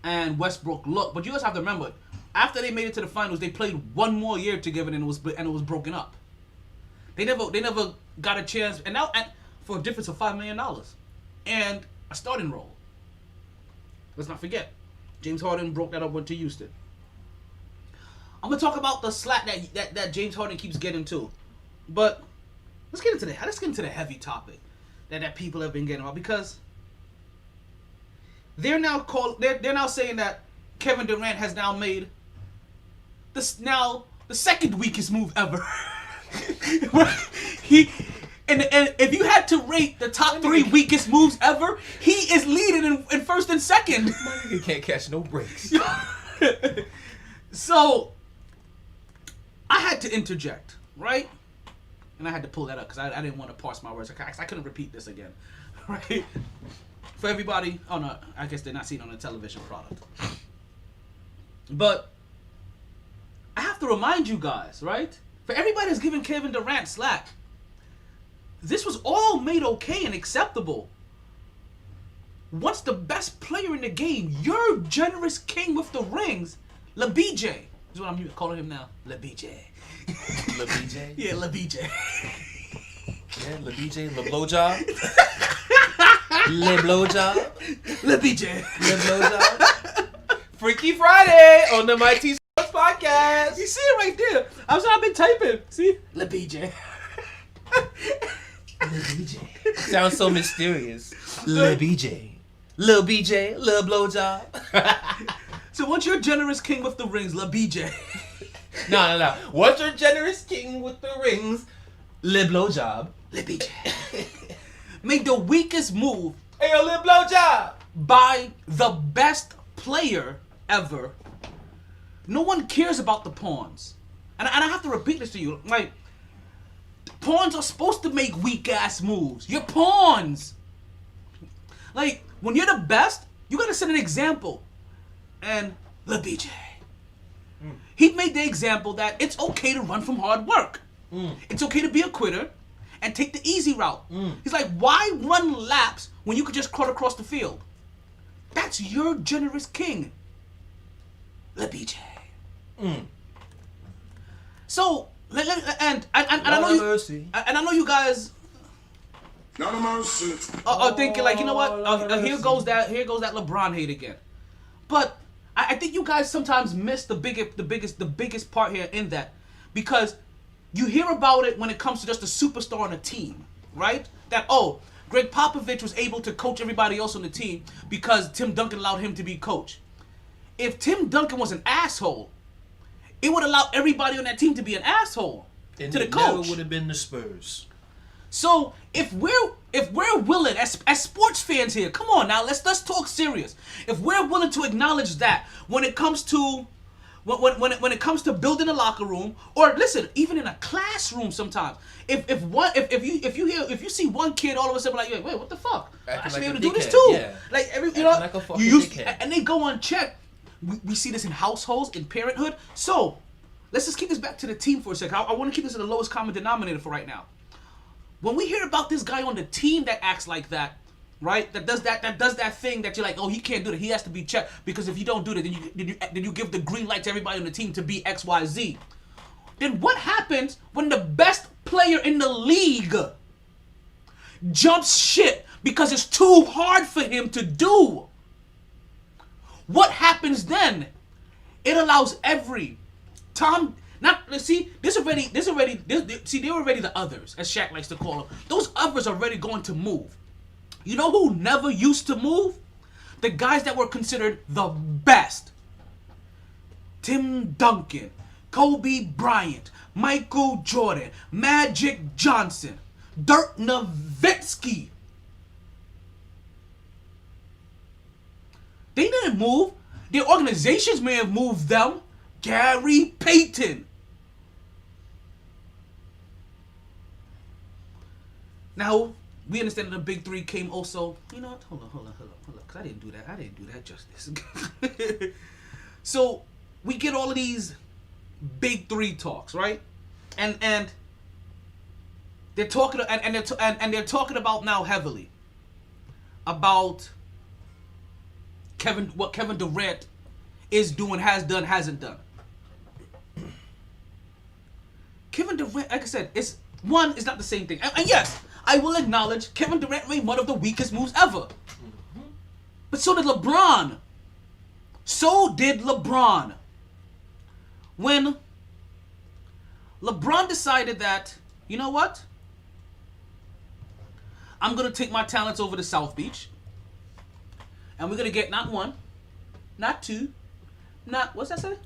and Westbrook look, but you guys have to remember, after they made it to the finals, they played one more year together and it was broken up. They never got a chance, and now for a difference of $5 million and a starting role. Let's not forget, James Harden broke that up, went to Houston. I'm gonna talk about the slack that James Harden keeps getting to, but let's get into the heavy topic that people have been getting about, because they're now saying that Kevin Durant has now made the second weakest move ever. And if you had to rate the top 3 weakest moves ever, he is leading in first and second. He can't catch no breaks. So I had to interject, right? And I had to pull that up because I didn't want to parse my words. I couldn't repeat this again, right? For everybody, oh no, I guess they're not seeing it on a television product. But I have to remind you guys, right? For everybody that's giving Kevin Durant slack, this was all made okay and acceptable once the best player in the game, your generous king with the rings, LeBJ, is what I'm calling him now, LeBJ. LeBJ? Yeah, LeBJ. Yeah, LeBJ, LeBlowjob. LeBlowjob. LeBJ. LeBlowjob. Freaky Friday on the MyT Sports Podcast. You see it right there. I've been typing. See? LeBJ. LeBJ. Sounds so mysterious. LeBJ. Lil BJ, Lil Blowjob. So once you're generous king with the rings, LeBJ. No. Once you're generous king with the rings, Lil Blowjob. LeBJ. Made the weakest move. Hey, yo, Lil Blowjob. By the best player ever. No one cares about the pawns. And I have to repeat this to you. Like, pawns are supposed to make weak-ass moves. You're pawns. Like, when you're the best, you gotta set an example. And LeBJ, he made the example that it's okay to run from hard work. It's okay to be a quitter and take the easy route. He's like, why run laps when you could just crawl across the field? That's your generous king, LeBJ. So and I know and I know you guys No mercy. are thinking like, you know what? Here goes that LeBron hate again. But I think you guys sometimes miss the biggest part here in that, because you hear about it when it comes to just a superstar on a team, right? That Greg Popovich was able to coach everybody else on the team because Tim Duncan allowed him to be coach. If Tim Duncan was an asshole, it would allow everybody on that team to be an asshole to the coach. Never would have been the Spurs. So if we're willing as sports fans here, come on now, let's talk serious. If we're willing to acknowledge that when it comes to when it comes to building a locker room, or listen, even in a classroom sometimes, if you see one kid all of a sudden like, wait, what the fuck? I should be able to do this too. Yeah. Like and they go unchecked. We see this in households, in parenthood. So let's just keep this back to the team for a second. I want to keep this at the lowest common denominator for right now. When we hear about this guy on the team that acts like that, right? That does that thing that you're like, he can't do that. He has to be checked, because if you don't do that, then you give the green light to everybody on the team to be XYZ. Then what happens when the best player in the league jumps shit because it's too hard for him to do? What happens then? It allows every Tom. They're already the others, as Shaq likes to call them. Those others are already going to move. You know who never used to move? The guys that were considered the best. Tim Duncan, Kobe Bryant, Michael Jordan, Magic Johnson, Dirk Nowitzki. They didn't move. Their organizations may have moved them. Gary Payton. Now, we understand that the big three came also. You know what? Hold on. Because I didn't do that justice. So, we get all of these big three talks, right? And they're talking and they're talking about now heavily about what Kevin Durant is doing, has done, hasn't done. Kevin Durant, like I said, it's not the same thing. And yes, I will acknowledge Kevin Durant made one of the weakest moves ever. Mm-hmm. But so did LeBron. When LeBron decided that, you know what? I'm going to take my talents over to South Beach. And we're going to get not one, not two, what's that say?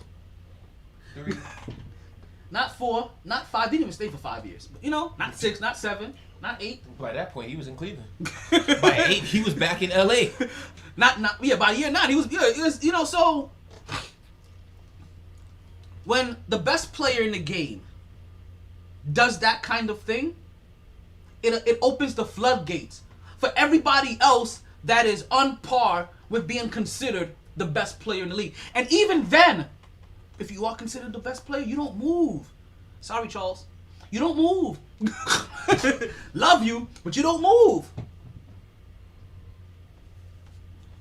3. Not 4, not 5. Didn't even stay for 5 years. But, not 6, not 7, not 8. By that point, he was in Cleveland. By 8, he was back in LA. By year 9, he was, so when the best player in the game does that kind of thing, it opens the floodgates for everybody else that is on par with being considered the best player in the league. And even then, if you are considered the best player, you don't move. Sorry, Charles. You don't move. Love you, but you don't move.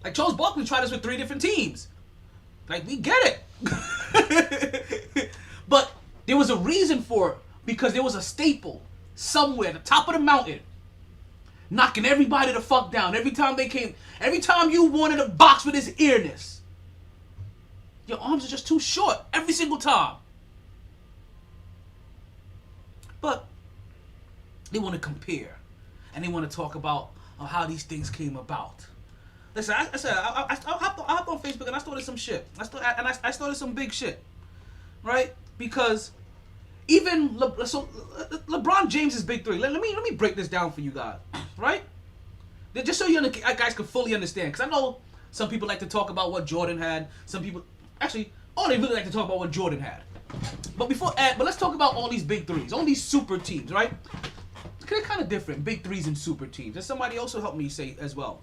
Like Charles Barkley tried this with 3 different teams. Like, we get it. But there was a reason for it, because there was a staple somewhere at the top of the mountain knocking everybody the fuck down. Every time you wanted a box with his earnest, your arms are just too short every single time. But they want to compare, and they want to talk about how these things came about. Listen, I hopped on Facebook and I started some shit. I started some big shit, right? Because even LeBron James' big three. Let me break this down for you guys, right? Just so you guys can fully understand, because I know some people like to talk about what Jordan had. Some people, actually, they really like to talk about what Jordan had. But let's talk about all these big threes, all these super teams, right? They're kind of different, big threes and super teams. And somebody also helped me say as well.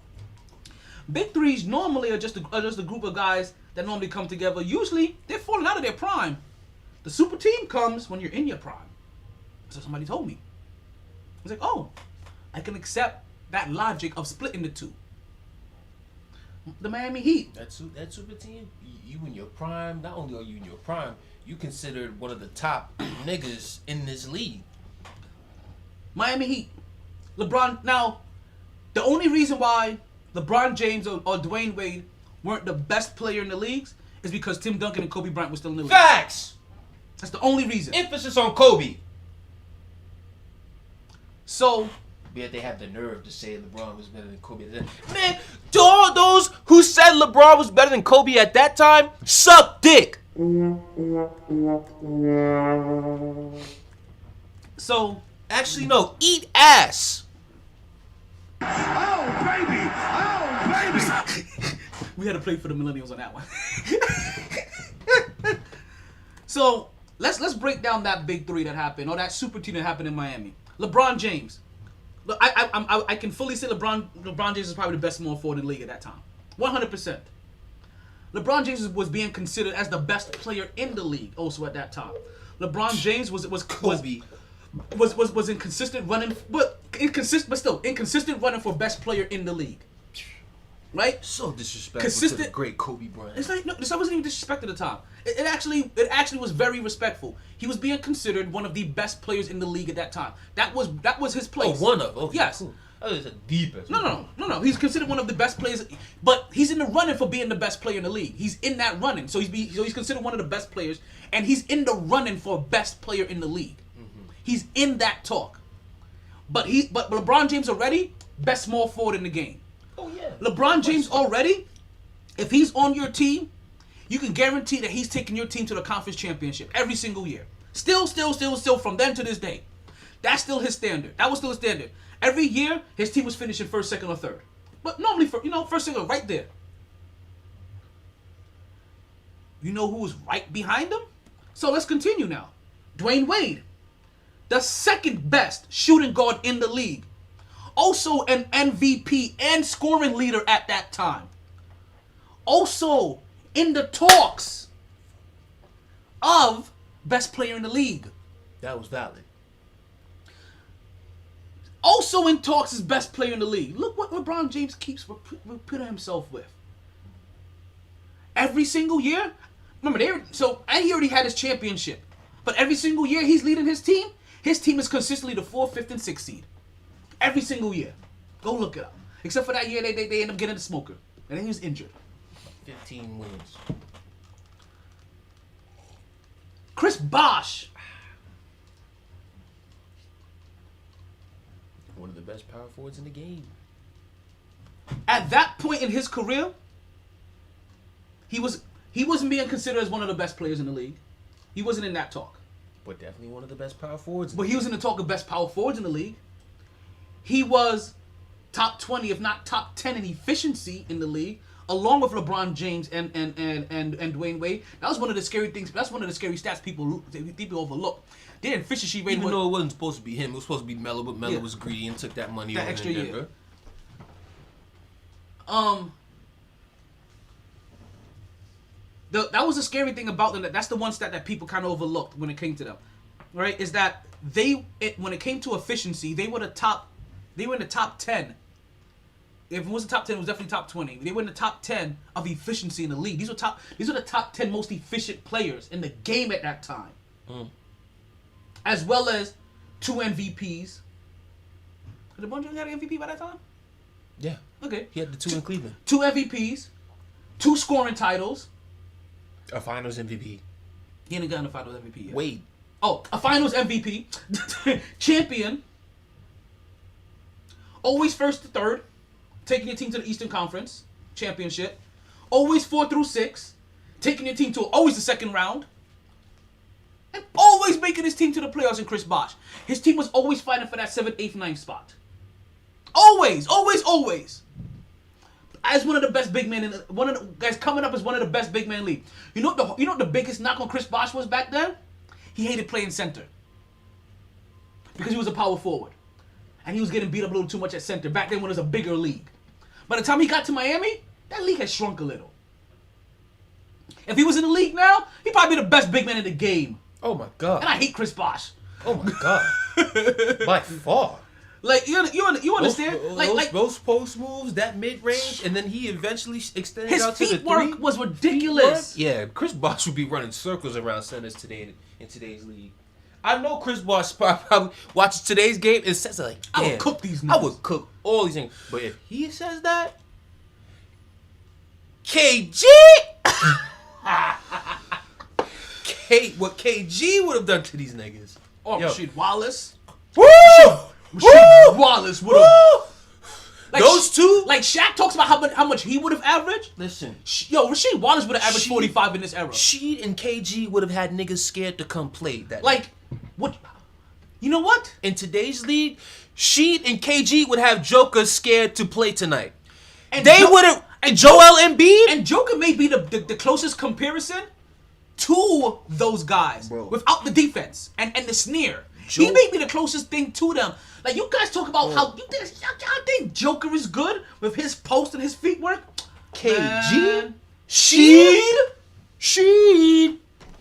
Big threes normally are just a group of guys that normally come together. Usually, they're falling out of their prime. The super team comes when you're in your prime. So somebody told me. I was like, I can accept that logic of splitting the two. The Miami Heat. That super team, you in your prime. Not only are you in your prime, you considered one of the top niggas in this league. Miami Heat. LeBron. Now, the only reason why LeBron James or Dwayne Wade weren't the best player in the leagues is because Tim Duncan and Kobe Bryant were still in the league. Facts. That's the only reason. Emphasis on Kobe. So, Yet they have the nerve to say LeBron was better than Kobe. Man, to all those who said LeBron was better than Kobe at that time, suck dick. So, actually, no, eat ass. Oh, baby! Oh, baby! We had to play for the millennials on that one. So, let's break down that big three that happened, or that super team that happened in Miami. LeBron James. Look, I can fully say LeBron James is probably the best small forward in the league at that time. 100%. LeBron James was being considered as the best player in the league also at that time. LeBron James was Kobe. Was inconsistent running, but inconsistent running for best player in the league. Right? So disrespectful to the great Kobe Bryant. It's like, no, this wasn't even disrespect at the time. It actually was very respectful. He was being considered one of the best players in the league at that time. That was his place. Oh, one of. Okay, yes. Cool. That was the deepest. No. He's considered one of the best players, but he's in the running for being the best player in the league. He's in that running, so he's considered one of the best players, and he's in the running for best player in the league. Mm-hmm. He's in that talk. But LeBron James already best small forward in the game. Oh yeah. LeBron James already, if he's on your team, you can guarantee that he's taking your team to the conference championship every single year. Still from then to this day. That's still his standard. That was still his standard. Every year, his team was finishing first, second, or third. But normally, first, second, right there. You know who was right behind him? So let's continue now. Dwayne Wade, the second best shooting guard in the league. Also an MVP and scoring leader at that time. Also in the talks of best player in the league. That was valid. Also in talks as best player in the league. Look what LeBron James keeps repeating himself with. Every single year. Remember, he already had his championship. But every single year he's leading his team. His team is consistently the 4th, 5th, and 6th seed. Every single year. Go look it up. Except for that year they end up getting the smoker. And then he was injured. 15 wins. Chris Bosh. One of the best power forwards in the game. At that point in his career, he wasn't being considered as one of the best players in the league. He wasn't in that talk. But definitely one of the best power forwards. But he was in the talk of best power forwards in the league. He was top 20, if not top 10 in efficiency in the league, along with LeBron James and Dwayne Wade. That was one of the scary things. That's one of the scary stats people overlook. Their efficiency rate, even though it wasn't supposed to be him, it was supposed to be Melo, but Melo was greedy and took that money that over extra in Denver. Year. That was a scary thing about them. That's the one stat that people kind of overlooked when it came to them, right? Is that when it came to efficiency, they were in the top 10. If it wasn't top 10, it was definitely top 20. They were in the top 10 of efficiency in the league. These are the top 10 most efficient players in the game at that time. As well as 2 MVPs. Did LeBron James get an MVP by that time? Yeah. Okay. He had the 2 in Cleveland. 2 MVPs, 2 scoring titles. A Finals MVP. He didn't get in the Finals MVP yet. Wade. Oh, a Finals MVP. Champion. Always first to third. Taking your team to the Eastern Conference Championship. Always 4 through 6. Taking your team to always the second round. And always making his team to the playoffs in Chris Bosh. His team was always fighting for that 7th, 8th, 9th spot. Always. As one of the best big men one of the guys coming up as one of the best big men in the league. You know what the biggest knock on Chris Bosh was back then? He hated playing center. Because he was a power forward. And he was getting beat up a little too much at center. Back then when it was a bigger league. By the time he got to Miami, that league had shrunk a little. If he was in the league now, he'd probably be the best big man in the game. Oh my God. And I hate Chris Bosh. Oh my God. By far. Like you understand? Those post moves, that mid range, and then he eventually extended his out to the feet work three. was ridiculous. Yeah, Chris Bosh would be running circles around centers today in today's league. I know Chris Bosh probably watches today's game and says like, damn, I would cook these niggas. I would cook all these things. But if he says that, KG, what KG would have done to these niggas. Or Rasheed Wallace. Woo! Rasheed Wallace would have. Like, those two? Like Shaq talks about how much he would have averaged. Listen. Rasheed Wallace would have averaged 45 in this era. Sheed and KG would have had niggas scared to come play that. Like, what? You know what? In today's league, Sheed and KG would have Joker scared to play tonight. And they would have. And Joel Embiid? And Joker may be the closest comparison to those guys. Bro. Without the defense and the sneer. He may be the closest thing to them. Like, you guys talk about how you think Joker is good with his post and his feet work? KG? Sheed?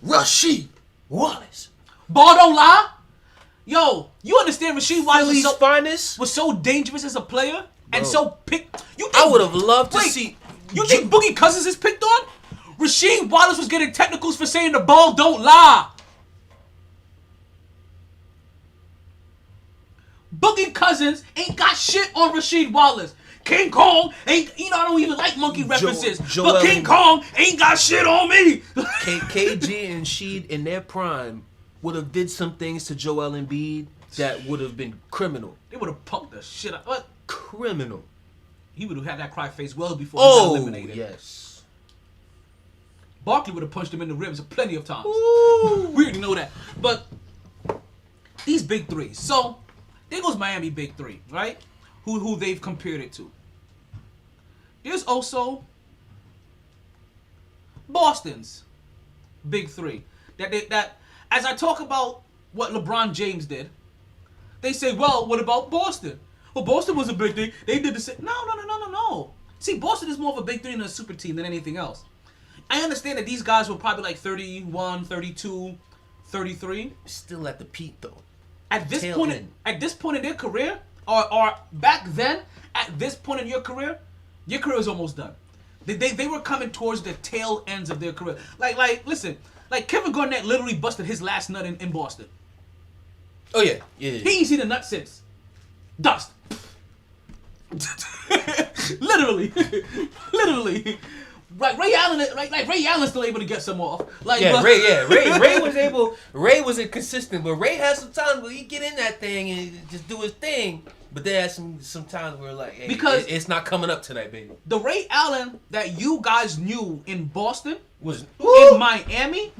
Rasheed Wallace. Ball don't lie? Yo, you understand Rasheed Wallace finest was so dangerous as a player and so picked. I would have loved to see. You think Boogie Cousins is picked on? Rasheed Wallace was getting technicals for saying the ball don't lie. Boogie Cousins ain't got shit on Rasheed Wallace. King Kong ain't, I don't even like monkey references, but King Kong ain't got shit on me. KG and Sheed in their prime would have did some things to Joel Embiid that would have been criminal. They would have punked the shit out. What? Criminal. He would have had that cry face well before he got eliminated. Yes. Barkley would have punched him in the ribs plenty of times. Ooh. We already know that. But these big threes. So there goes Miami big three, right? Who they've compared it to. There's also Boston's big three. That as I talk about what LeBron James did, they say, well, what about Boston? Well, Boston was a big thing. They did the same. No. See, Boston is more of a big three and a super team than anything else. I understand that these guys were probably like 31, 32, 33. Still at the peak though. At this point in their career, or back then, at this point in your career is almost done. They were coming towards the tail ends of their career. Listen, Kevin Garnett literally busted his last nut in Boston. Oh yeah. He ain't seen a nut since. Dust. literally. Like Ray Allen's still able to get some off. Ray wasn't consistent, but Ray had some times where he get in that thing and just do his thing. But there had some times where hey, because it's not coming up tonight, baby. The Ray Allen that you guys knew in Boston in Miami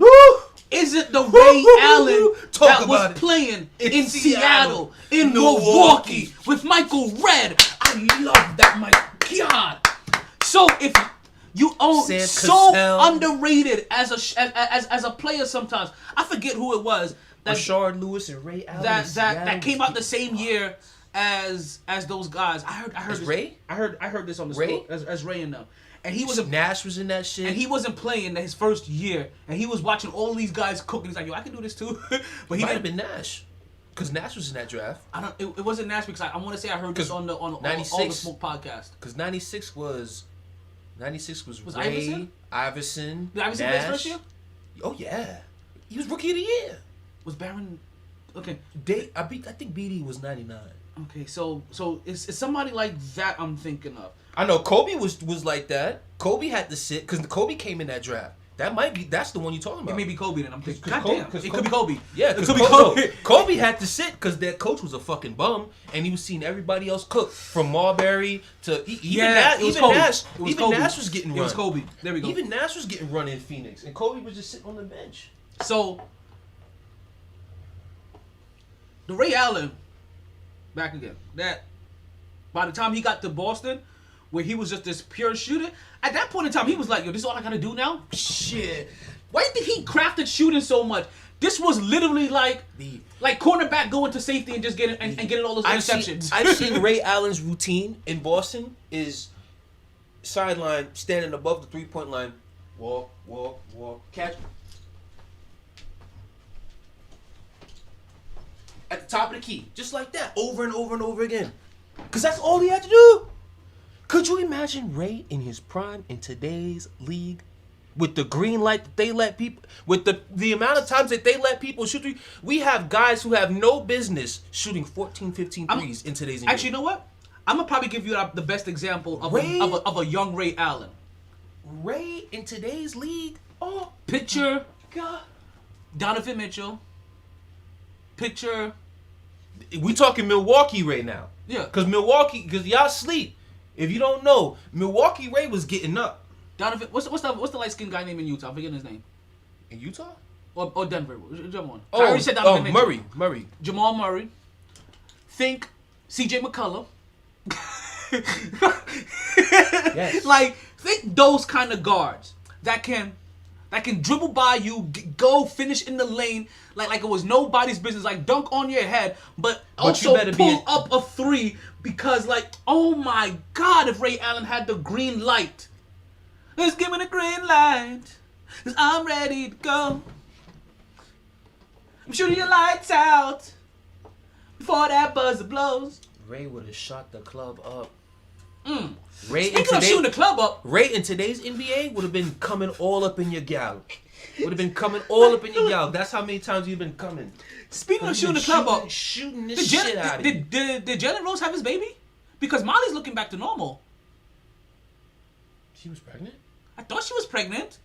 isn't the Ray Allen that was playing in Seattle, in Milwaukee with Michael Redd. I love that, my God. So if you own so underrated as a player sometimes. I forget who it was. Rashard Lewis and Ray Allen. That came out the same year as those guys. I heard as this, Ray. I heard this on the Ray as Ray and them. And he wasn't. Nash was in that shit. And he wasn't playing his first year. And he was watching all these guys cook. And he's like, yo, I can do this too. But he might have been Nash. Because Nash was in that draft. It wasn't Nash because I want to say I heard this on all the Smoke podcast. Because 96 was Ray, Iverson. Did Iverson play his first year? Oh yeah, he was rookie of the year. Was Barron? Okay. I think BD was 99. Okay, so it's somebody like that I'm thinking of. I know Kobe was like that. Kobe had to sit because Kobe came in that draft. That's the one you're talking about. It may be Kobe then. I'm thinking. Goddamn, it could be Kobe. Yeah, because Kobe had to sit because their coach was a fucking bum, and he was seeing everybody else cook from Marbury to even Nash was getting run. It was Kobe. There we go. Even Nash was getting run in Phoenix, and Kobe was just sitting on the bench. So the Ray Allen, back again. That by the time he got to Boston, where he was just this pure shooter. At that point in time, he was like, yo, this is all I gotta do now? Shit. Why do you think he crafted shooting so much? This was literally like cornerback going to safety and just getting all those interceptions. I've seen Ray Allen's routine in Boston is sideline, standing above the 3-point line, walk, catch. at the top of the key. Just like that. Over and over and over again. Because that's all he had to do. Could you imagine Ray in his prime in today's league? With the green light that they let people, with the amount of times that they let people shoot three, we have guys who have no business shooting 14, 15 threes in today's NBA. Actually, you know what? I'm gonna probably give you the best example of a young Ray Allen. Ray in today's league, oh, Picture God. Donovan Mitchell. Picture. We talking Milwaukee Ray now. Yeah. Because y'all sleep. If you don't know, Milwaukee Ray was getting up. Donovan, what's the light skinned guy named in Utah? I'm forgetting his name. In Utah? Or Denver. Whichever one. Oh, I already said Donovan Mitchell. Murray. Jamal Murray. Think CJ McCullough. Yes. Like, think those kind of guards that can dribble by you, go finish in the lane like it was nobody's business, like dunk on your head, but also you better pull up a three because, like, oh my God, if Ray Allen had the green light. Let's give me the green light, 'cause I'm ready to go. I'm shooting your lights out before that buzzer blows. Ray would have shot the club up. Speaking of shooting the club up, Ray in today's NBA would have been coming all up in your gal. Would have been coming all up in your gal. That's how many times you've been coming. speaking of shooting the club up, shooting this shit out of you. Did Jalen Rose have his baby? Because Molly's looking back to normal. She was pregnant? I thought she was pregnant.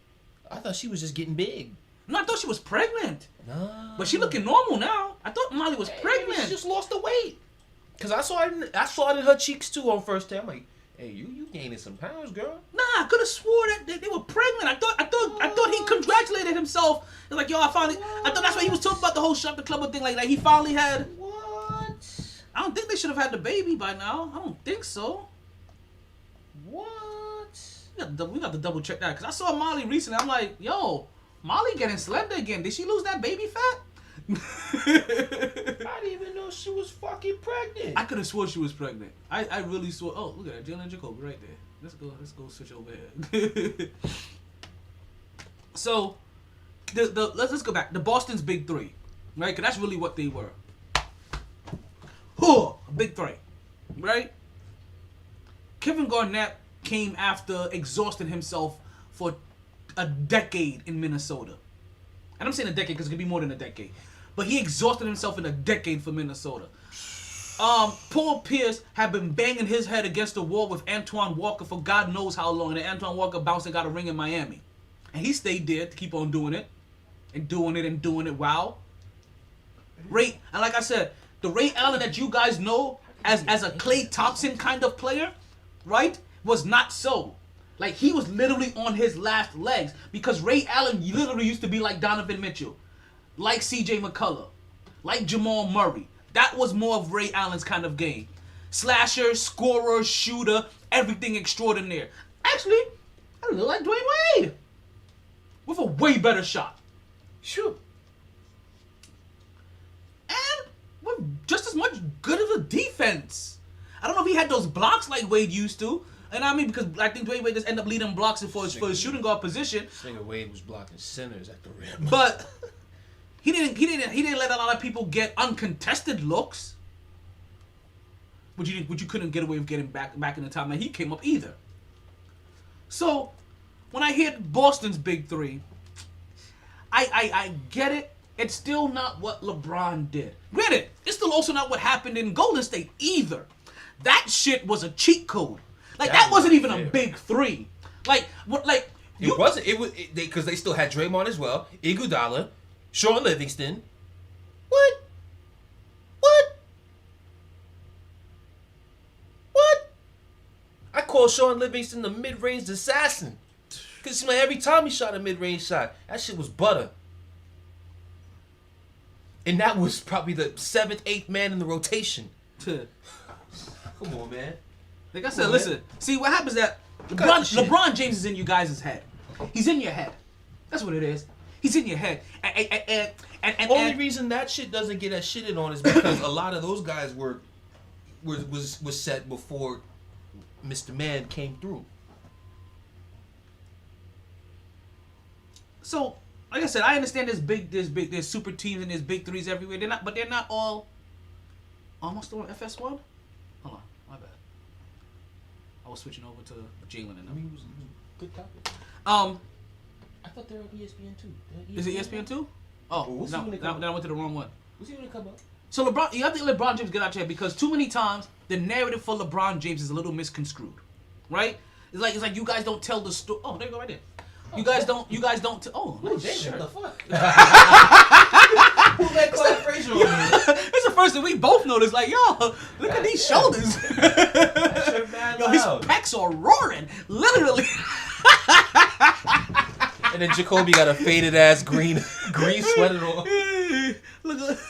I thought she was just getting big. No, I thought she was pregnant. No. But she looking normal now. I thought Molly was pregnant. She just lost the weight. Cause I saw it in her cheeks too on first day. I'm like, hey, you gaining some pounds, girl. Nah, I could have swore that they were pregnant. I thought he congratulated himself. It's like, yo, I thought that's why he was talking about the whole shut the club thing. Like he finally had. What? I don't think they should have had the baby by now. I don't think so. What? We got to double check that because I saw Molly recently. I'm like, yo, Molly getting slender again. Did she lose that baby fat? I didn't even know she was fucking pregnant. I could have swore she was pregnant. I really swore. Oh, look at that, Jalen Jacoby right there. Let's go switch over here. So, let's go back. The Boston's big three, right? Because that's really what they were. Big three, right? Kevin Garnett came after exhausting himself for a decade in Minnesota. And I'm saying a decade because it could be more than a decade. But he exhausted himself in a decade for Minnesota. Paul Pierce had been banging his head against the wall with Antoine Walker for God knows how long. And Antoine Walker bounced and got a ring in Miami. And he stayed there to keep on doing it. And doing it. Wow. And like I said, the Ray Allen that you guys know as a Klay Thompson kind of player, right, was not so. Like, he was literally on his last legs because Ray Allen literally used to be like Donovan Mitchell, like CJ McCullough, like Jamal Murray. That was more of Ray Allen's kind of game. Slasher, scorer, shooter, everything extraordinaire. Actually, I look like Dwayne Wade with a way better shot. Sure. And with just as much good of a defense. I don't know if he had those blocks like Wade used to. And I mean, because I think Dwayne Wade just ended up leading blocks for his shooting guard position. Nigga Wade was blocking centers at the rim. But he didn't let a lot of people get uncontested looks. Which you couldn't get away with getting back in the time that he came up either. So when I hear Boston's big three, I get it. It's still not what LeBron did. Granted, it's still also not what happened in Golden State either. That shit was a cheat code. Like that wasn't even a big three. Like what? Like it wasn't. It was because they still had Draymond as well, Iguodala, Sean Livingston. What? I call Sean Livingston the mid-range assassin. Cause like every time he shot a mid-range shot, that shit was butter. And that was probably the 7th, 8th man in the rotation. Come on, man. Like I said, listen. See what happens that LeBron James is in you guys' head. He's in your head. That's what it is. He's in your head. And only reason that shit doesn't get that shitted on is because a lot of those guys was set before Mr. Man came through. So, like I said, I understand there's super teams and there's big threes everywhere. They're not all Almost still on FS1? Hold on, my bad. I was switching over to Jalen and them. Good topic. I thought they were on ESPN too. Is it ESPN too? Oh, we'll see when they now come I went to the wrong one. We'll see when they come up. So LeBron, you have to let LeBron James get out your head because too many times the narrative for LeBron James is a little misconstrued, right? It's like you guys don't tell the story. Oh, there you go right there. You guys don't. Oh, nice shirt. What the fuck? Who let Clyde Frazier on here? It's the first thing we both noticed. Like, yo, look at these shoulders. That shirt mad Yo, his loud. pecs are roaring, literally. And then Jacoby got a faded ass green sweater on.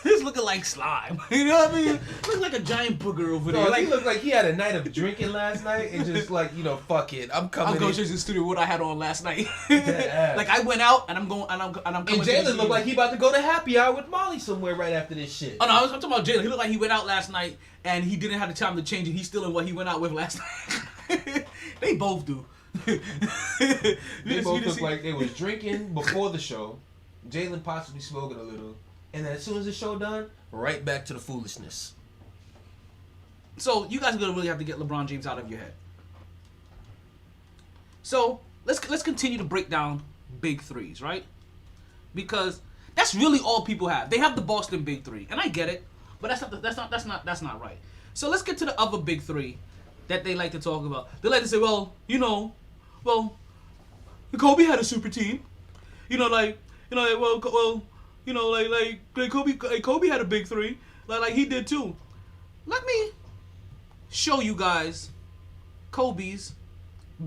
He's looking like slime. You know what I mean? Looks like a giant booger over there. No, Like, he looked like he had a night of drinking last night and just like, fuck it. I'm coming I'm going in. to the studio what I had on last night. Yeah. Like I went out and I'm coming. And to the Jalen studio. looked like he about to go to happy hour with Molly somewhere right after this shit. Oh no, I'm talking about Jalen. He looked like he went out last night and he didn't have the time to change it. He's still in what he went out with last night. They both do. They both looked like they was drinking before the show. Jalen possibly smoking a little. And then as soon as the show done, right back to the foolishness. So you guys are gonna really have to get LeBron James out of your head. So let's continue to break down big threes, right? Because that's really all people have. They have the Boston big three, and I get it, but that's not right. So let's get to the other big three that they like to talk about. They like to say, well, Kobe had a super team, Kobe had a big three, like he did too. Let me show you guys Kobe's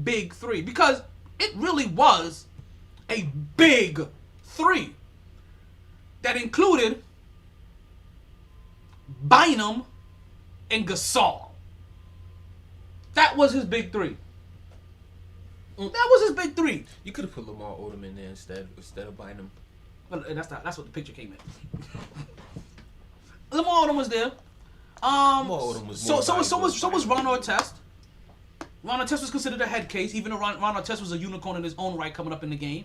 big three because it really was a big three that included Bynum and Gasol. That was his big three. That was his big three. You could have put Lamar Odom in there instead of Bynum. Well, that's what the picture came in. Lamar Odom was there. Lamar Odom was more so valuable was than Ron Artest. Ron Artest was considered a head case, even though Ron Artest was a unicorn in his own right coming up in the game.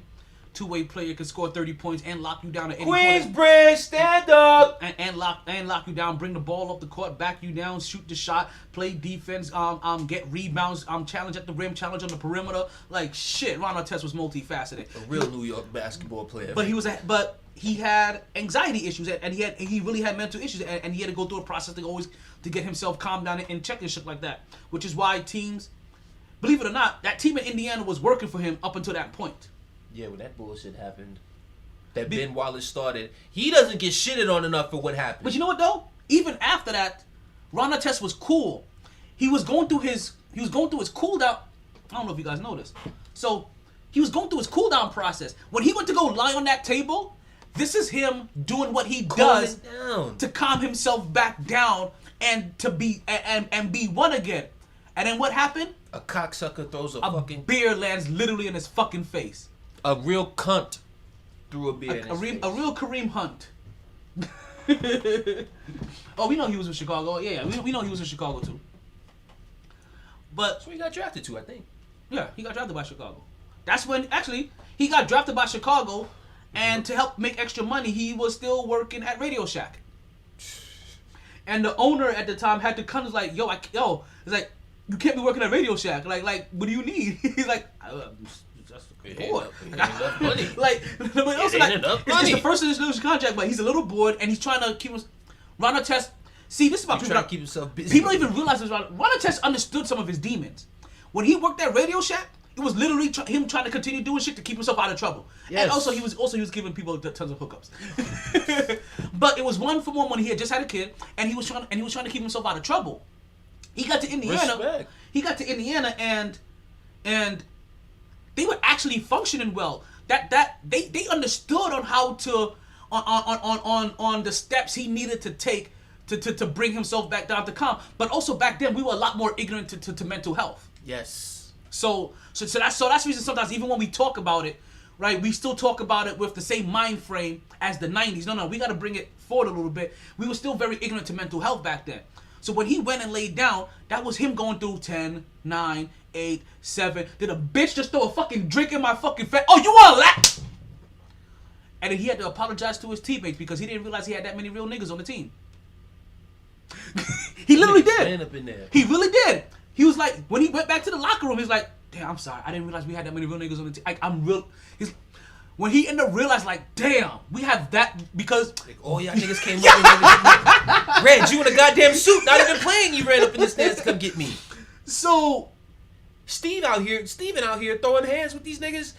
Two-way player could score 30 points and lock you down at any point. Queensbridge, stand up! And lock you down, bring the ball up the court, back you down, shoot the shot, play defense, get rebounds, challenge at the rim, challenge on the perimeter. Like shit, Ron Artest was multifaceted. A real New York basketball player. But he had anxiety issues and he really had mental issues and he had to go through a process to get himself calmed down and check and shit like that. Which is why teams, believe it or not, that team in Indiana was working for him up until that point. Yeah, when that bullshit happened, that Ben Wallace started, he doesn't get shitted on enough for what happened. But you know what though? Even after that, Ron Artest was cool. He was going through his cool down. I don't know if you guys know this. So he was going through his cool down process. When he went to go lie on that table, this is him doing what he does to calm himself back down and to be and be one again. And then what happened? A cocksucker throws a fucking beer lands literally in his fucking face. A real cunt threw a beer in his face. A real Kareem Hunt. Oh, we know he was in Chicago. Yeah, we know he was in Chicago too. But so he got drafted too, I think. Yeah, he got drafted by Chicago. That's when actually he got drafted by Chicago, and to help make extra money, he was still working at Radio Shack. And the owner at the time had to come was like, it's like you can't be working at Radio Shack. Like what do you need? He's like, bored. Like, but also like, it's the first of his contract, but he's a little bored and he's trying to keep him. Ron Artest. See, this is about people trying to keep himself busy. People don't even realize this. Ron Artest understood some of his demons. When he worked at Radio Shack, it was literally him trying to continue doing shit to keep himself out of trouble. Yes. And also he was giving people tons of hookups. But it was one for one when he had just had a kid and he was trying to keep himself out of trouble. He got to Indiana. Respect. He got to Indiana and they were actually functioning well. That they understood on how to on the steps he needed to take to bring himself back down to calm. But also back then we were a lot more ignorant to mental health. Yes. So that's the reason sometimes even when we talk about it, right, we still talk about it with the same mind frame as the 90s. No, we got to bring it forward a little bit. We were still very ignorant to mental health back then. So when he went and laid down, that was him going through 10, 9, 8, 7. Did a bitch just throw a fucking drink in my fucking face? Oh, you want to laugh? And then he had to apologize to his teammates because he didn't realize he had that many real niggas on the team. He literally did. Ran up in there. He really did. He was like, when he went back to the locker room, he was like, damn, I'm sorry. I didn't realize we had that many real niggas on the team. Like, I'm real. When he ended up realizing, like, damn, we have that because... Like, all y'all niggas came up and Red, you in a goddamn suit, not even playing, you ran up in the stands to come get me. So... Steven out here throwing hands with these niggas.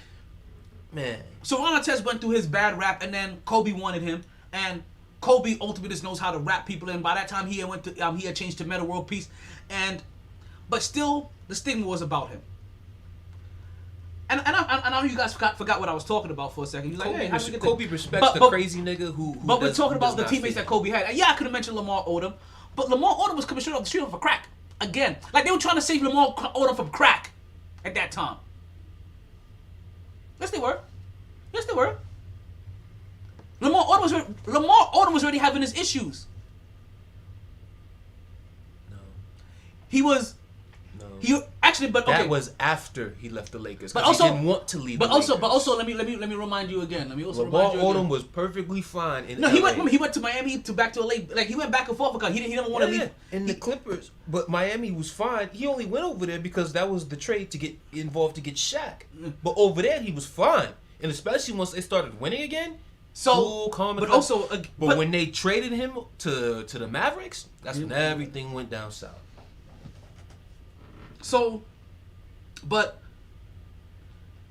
Man. So Ron Artest went through his bad rap, and then Kobe wanted him, and Kobe ultimately just knows how to rap people in. By that time, he had changed to Meta World Peace, but still, the stigma was about him. And I know you guys forgot what I was talking about for a second. You're like, hey, how'd you get Kobe there? respects the crazy nigga who But we're talking about the teammates fit. that Kobe had. And yeah, I could have mentioned Lamar Odom, but Lamar Odom was coming straight off the street for crack. Again, like they were trying to save Lamar Odom from crack at that time. Yes, they were. Lamar Odom was already having his issues. No. He was. No. But okay. That was after he left the Lakers. But But also, he didn't want to leave. But the also, Lakers. let me remind you again. Lamar Odom was perfectly fine in No, LA. he went to Miami to back to LA. Like he went back and forth because he didn't want to leave. In the Clippers, but Miami was fine. He only went over there because that was the trade to get involved to get Shaq. But over there, he was fine, and especially once they started winning again. So, cool, calm, and but calm. also, but when they traded him to the Mavericks, that's when everything went down south. So, but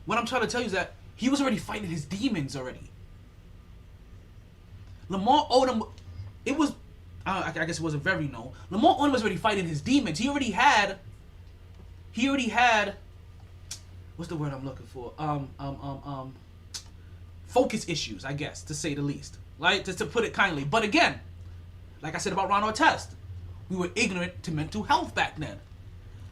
what I'm trying to tell you is that he was already fighting his demons already. Lamar Odom, it was, I guess it wasn't very known. Lamar Odom was already fighting his demons. He already had, what's the word I'm looking for? Focus issues, I guess, to say the least. Right? Just to put it kindly. But again, like I said about Ron Artest, we were ignorant to mental health back then.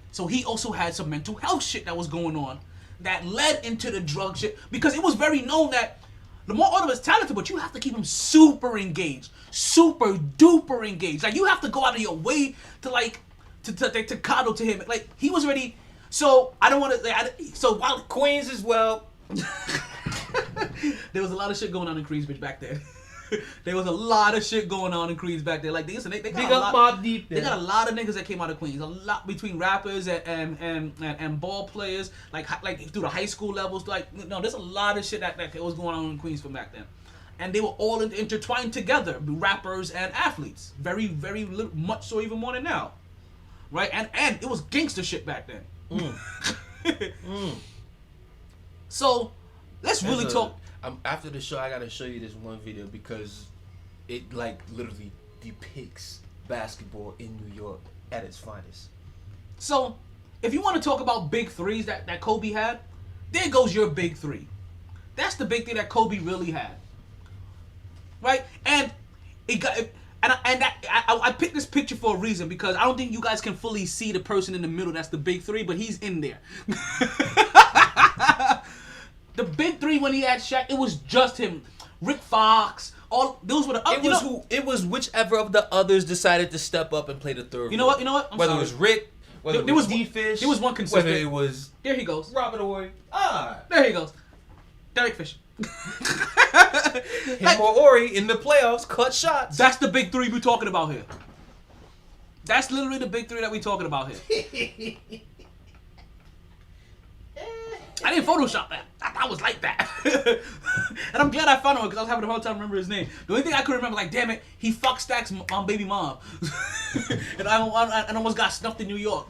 So he also had some mental health shit that was going on that led into the drug shit because it was very known that Lamar Odom is talented, but you have to keep him super engaged, super duper engaged. Like you have to go out of your way to like to coddle to him. Like he was already. So I don't want to. So while Queens as well. there was a lot of shit going on in Queensbridge back then. There was a lot of shit going on in Queens back there. Like they got a lot. Mob Deep. They got a lot of niggas that came out of Queens. A lot between rappers and ball players, like through the high school levels. Like no, there's a lot of shit that was going on in Queens from back then, and they were all intertwined together, rappers and athletes. Very, very much so, even more than now, right? And it was gangster shit back then. So let's really talk. After the show, I gotta show you this one video because it like literally depicts basketball in New York at its finest. So, if you want to talk about big threes that Kobe had, there goes your big three. That's the big thing that Kobe really had, right? And it got. I picked this picture for a reason because I don't think you guys can fully see the person in the middle. That's the big three, but he's in there. The big three when he had Shaq, it was just him. Rick Fox, all those were the. It was whichever of the others decided to step up and play the third. You know what? Whether it was Rick, whether it was D-Fish, there was one consistent. Whether it was there he goes. Robert Horry. There he goes. Derek Fisher. Him or Horry in the playoffs, cut shots. That's the big three we're talking about here. That's literally the big three that we're talking about here. I didn't Photoshop that. I was like that. And I'm glad I found him because I was having a hard time remembering his name. The only thing I could remember, like, damn it, he fucked Stack's baby mom. And I almost got snuffed in New York.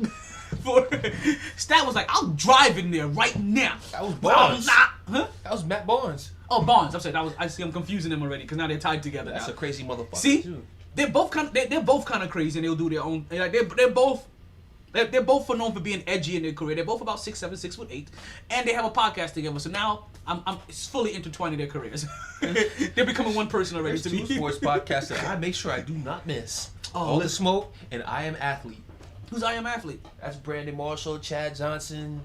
Stack was like, I'll drive in there right now. That was Barnes. Huh? That was Matt Barnes. Oh, Barnes. I'm sorry. I see. I'm confusing them already because now they're tied together. That's a crazy motherfucker. See, too. they're both kind of crazy, and they'll do their own. Like they're both known for being edgy in their career. They're both about 6'7", 6'8", and they have a podcast together. So now it's fully intertwined in their careers. They're becoming one person already. There's two sports podcasts that I make sure I do not miss. Oh, All the Smoke and I Am Athlete. Who's I Am Athlete? That's Brandon Marshall, Chad Johnson.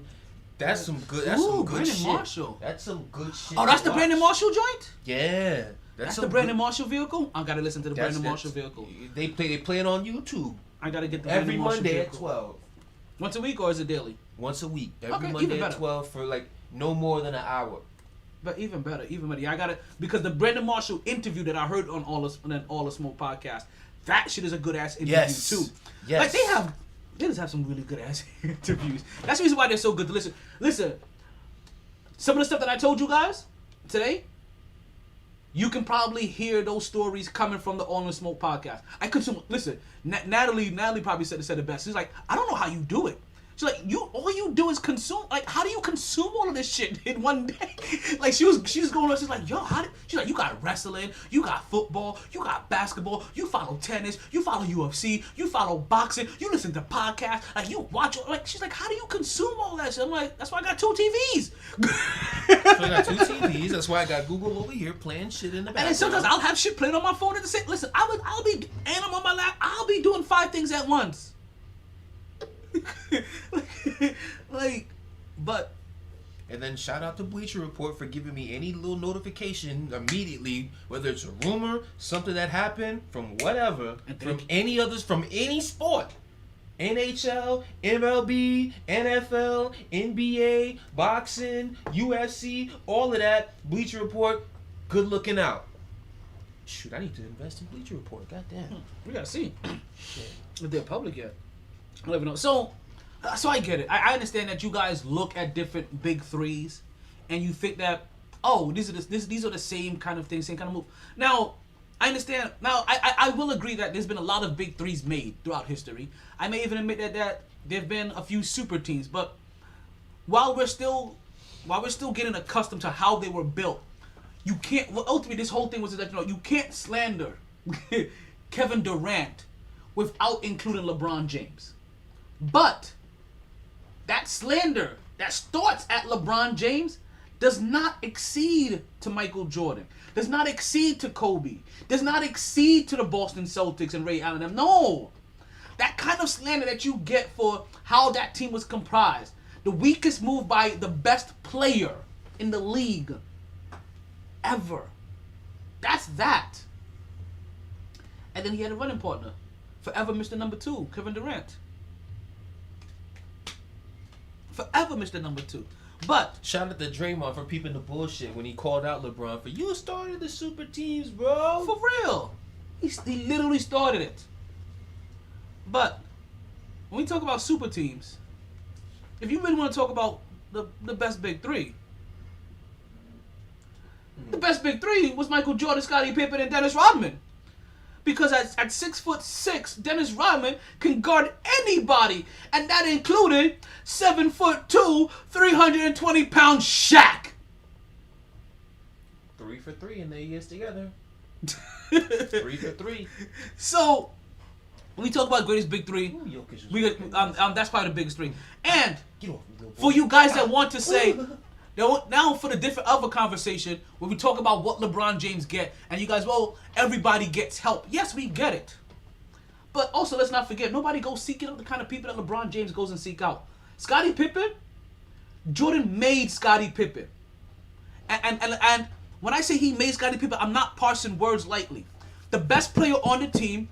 That's some good. That's Ooh, some good Brandon shit. Marshall. That's some good shit. Oh, that's to the Brandon watch. Marshall joint. Yeah, That's the Brandon Marshall vehicle. I gotta listen to the Brandon Marshall vehicle. They play it on YouTube I gotta get the every Brandon Marshall Monday vehicle. at 12. Once a week or is it daily? Once a week, every Okay, even Monday better. at 12 for like no more than an hour. But even better. Yeah, I gotta because the Brandon Marshall interview that I heard on All the Smoke podcast, That shit is a good ass interview Yes. too. Yes. Like they just have some really good ass interviews. That's the reason why they're so good to listen. Listen, some of the stuff that I told you guys today, you can probably hear those stories coming from the All in Smoke podcast. I consume. Listen, Natalie probably said it best. She's like, I don't know how you do it. She's like, all you do is consume. Like, how do you consume all of this shit in one day? Like, she was going on. She's like, yo, she's like, you got wrestling, you got football, you got basketball, you follow tennis, you follow UFC, you follow boxing, you listen to podcasts, like you watch. Like, she's like, how do you consume all that shit? I'm like, that's why I got 2 TVs. So I got 2 TVs. That's why I got Google over here playing shit in the background. And then sometimes I'll have shit playing on my phone at the same. Listen, I'll be and I'm on my lap. I'll be doing 5 things at once. But. And then shout out to Bleacher Report for giving me any little notification immediately, whether it's a rumor, something that happened, from whatever, from any others, from any sport. NHL, MLB, NFL, NBA, boxing, UFC, all of that. Bleacher Report, good looking out. Shoot, I need to invest in Bleacher Report. Goddamn. We gotta see if they're public yet. I don't even know. So I get it. I understand that you guys look at different big threes, and you think that, oh, these are the same kind of things, same kind of move. Now, I understand. Now, I will agree that there's been a lot of big threes made throughout history. I may even admit that there've been a few super teams, but while we're still getting accustomed to how they were built, you can't. Well, ultimately, this whole thing was that you can't slander Kevin Durant without including LeBron James. But that slander that starts at LeBron James does not exceed to Michael Jordan, does not exceed to Kobe, does not exceed to the Boston Celtics and Ray Allen. No, that kind of slander that you get for how that team was comprised, the weakest move by the best player in the league ever. That's that. And then he had a running partner, forever Mr. Number 2, Kevin Durant. Forever Mr. Number 2. But shout out to Draymond for peeping the bullshit when he called out LeBron for, you started the super teams, bro. For real. He literally started it. But when we talk about super teams, if you really want to talk about the best big three, the best big three was Michael Jordan, Scottie Pippen, and Dennis Rodman. Because at 6'6", Dennis Rodman can guard anybody, and that included 7'2", 320-pound Shaq. 3 for 3 in their years together. 3 for 3. So when we talk about greatest big three, Ooh, that's probably the biggest three. And get off me, little boy. for you guys that want to say. Now for the different other conversation where we talk about what LeBron James get, and you guys, well, everybody gets help. Yes, we get it. But also, let's not forget, nobody goes seeking out the kind of people that LeBron James goes and seek out. Scottie Pippen, Jordan made Scottie Pippen. And when I say he made Scottie Pippen, I'm not parsing words lightly. The best player on the team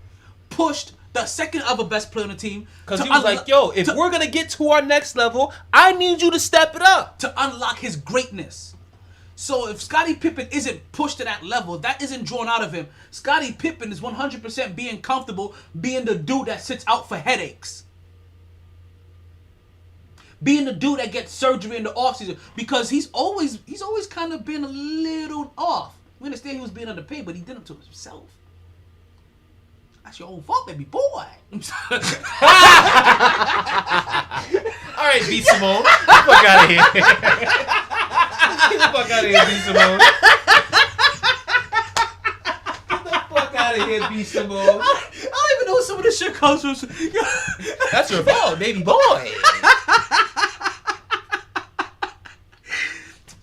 pushed the second other best player on the team. Because he was like, yo, if we're going to get to our next level, I need you to step it up. To unlock his greatness. So if Scottie Pippen isn't pushed to that level, that isn't drawn out of him, Scottie Pippen is 100% being comfortable being the dude that sits out for headaches. Being the dude that gets surgery in the offseason. Because he's always kind of been a little off. We understand he was being underpaid, but he did it to himself. That's your own fault, baby boy. I'm sorry. All right, B. Simone. Get the fuck out of here. Get the fuck out of here, B. Simone. Get the fuck out of here, B. Simone. I don't even know where some of this shit comes from. That's your fault, baby boy.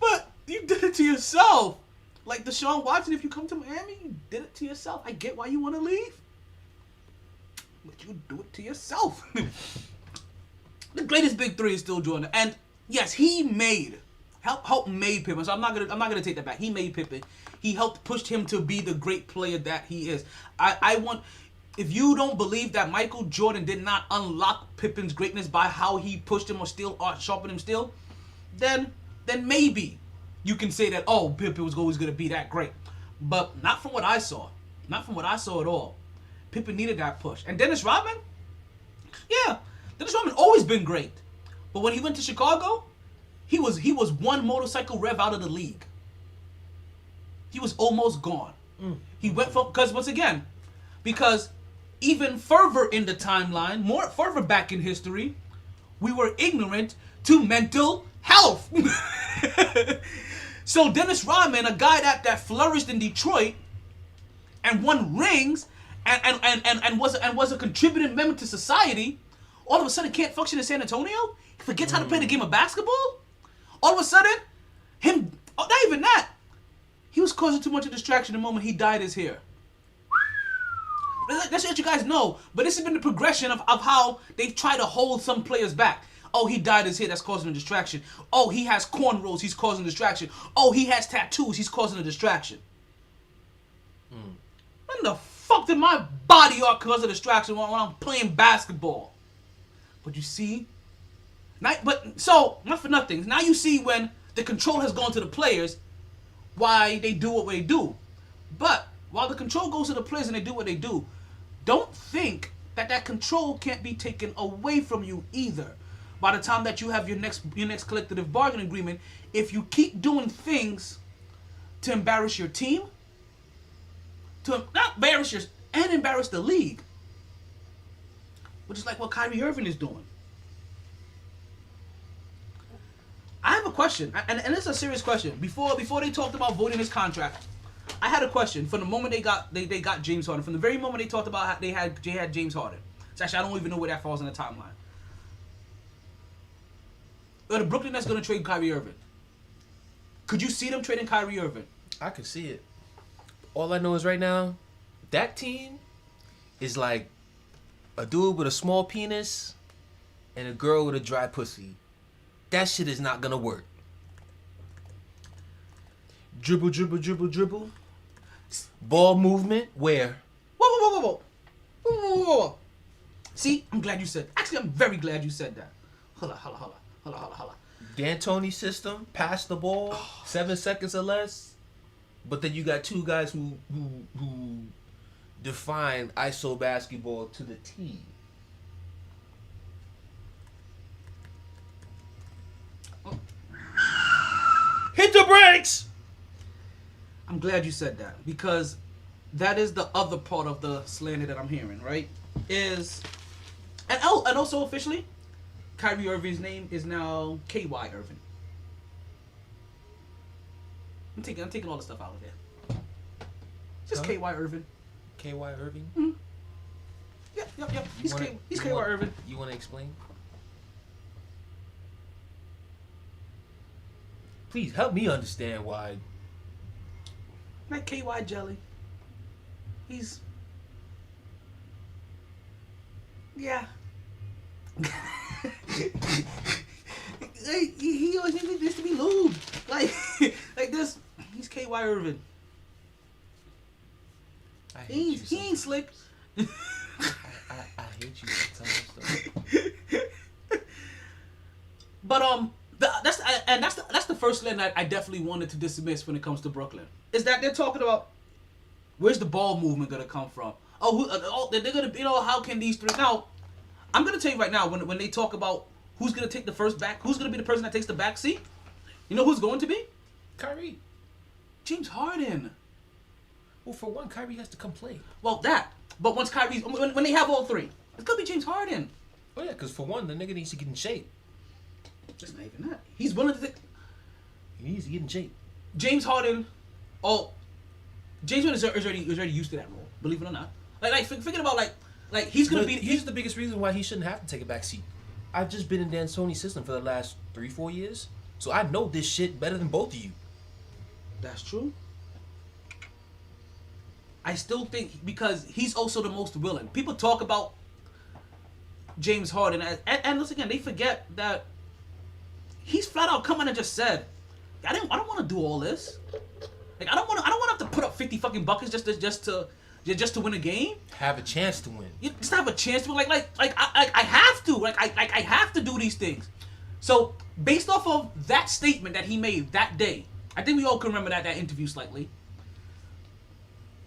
But you did it to yourself. Like Deshaun Watson, if you come to Miami, you did it to yourself. I get why you want to leave. But you do it to yourself. The greatest big three is still Jordan. And yes, he helped made Pippen. So I'm not gonna take that back. He made Pippen. He helped push him to be the great player that he is. If you don't believe that Michael Jordan did not unlock Pippen's greatness by how he pushed him or sharpened him still, then maybe you can say that, oh, Pippen was always gonna be that great. But not from what I saw. Not from what I saw at all. Pippen needed that push. And Dennis Rodman, Dennis Rodman always been great. But when he went to Chicago, he was one motorcycle rev out of the league. He was almost gone. He went from, because even further in the timeline, more further back in history, we were ignorant to mental health. So Dennis Rodman, a guy that flourished in Detroit and won rings and was a contributing member to society, all of a sudden can't function in San Antonio? He forgets how to play the game of basketball? All of a sudden, not even that. He was causing too much of distraction the moment he dyed his hair. That's what you guys know. But this has been the progression of how they've tried to hold some players back. Oh, he dyed his hair, that's causing a distraction. Oh, he has cornrows, he's causing a distraction. Oh, he has tattoos, he's causing a distraction. When the fuck did my body art cause a distraction when I'm playing basketball? But you see, not for nothing. Now you see when the control has gone to the players, why they do what they do. But while the control goes to the players and they do what they do, don't think that control can't be taken away from you either. By the time that you have your next collective bargaining agreement, if you keep doing things to embarrass your team, to not embarrass and embarrass the league, which is like what Kyrie Irving is doing. I have a question, and it's a serious question. Before they talked about voting his contract, I had a question. From the moment they got James Harden, from the very moment they talked about how they had James Harden. So actually, I don't even know where that falls in the timeline. The Brooklyn Nets going to trade Kyrie Irving. Could you see them trading Kyrie Irving? I can see it. All I know is right now, that team is like a dude with a small penis and a girl with a dry pussy. That shit is not going to work. Dribble, dribble, dribble, dribble. Ball movement, where? Whoa. See, I'm glad you said. Actually, I'm very glad you said that. Holla. D'Antoni system, pass the ball, 7 seconds or less. But then you got two guys who define ISO basketball to the T. Hit the brakes! I'm glad you said that, because that is the other part of the slander that I'm hearing, right? And also officially, Kyrie Irving's name is now KY Irving. I'm taking all the stuff out of there. Just KY Irving. KY Irving? Mm-hmm. Yep. He's KY Irving. You want to explain? Please help me understand why. Like KY Jelly. He's... Yeah. he always needs to be lubed. Like this. He's KY Irving. He ain't slick. I hate you sometimes. But that's the first line that I definitely wanted to dismiss when it comes to Brooklyn. Is that they're talking about where's the ball movement gonna come from? They're gonna, how can these three? Now, I'm gonna tell you right now, when they talk about who's gonna take the first back, who's gonna be the person that takes the back seat, you know who's going to be? Kyrie. James Harden. Well, for one, Kyrie has to come play. Well, but once Kyrie's, when they have all three, it's gonna be James Harden. Oh yeah, because for one, the nigga needs to get in shape. Just not even that. He's willing to. He needs to get in shape. James Harden. James Harden is already used to that role. Believe it or not. Like thinking about like he's gonna be. Here's the biggest reason why he shouldn't have to take a back seat. I've just been in D'Antoni's system for the last 3-4 years, so I know this shit better than both of you. That's true. I still think because he's also the most willing. People talk about James Harden and once again they forget that he's flat out come in and just said, I don't want to do all this. Like I don't want to have to put up 50 fucking buckets just to win a game. Have a chance to win. You just have a chance to win. I have to. I have to do these things. So based off of that statement that he made that day, I think we all can remember that interview slightly.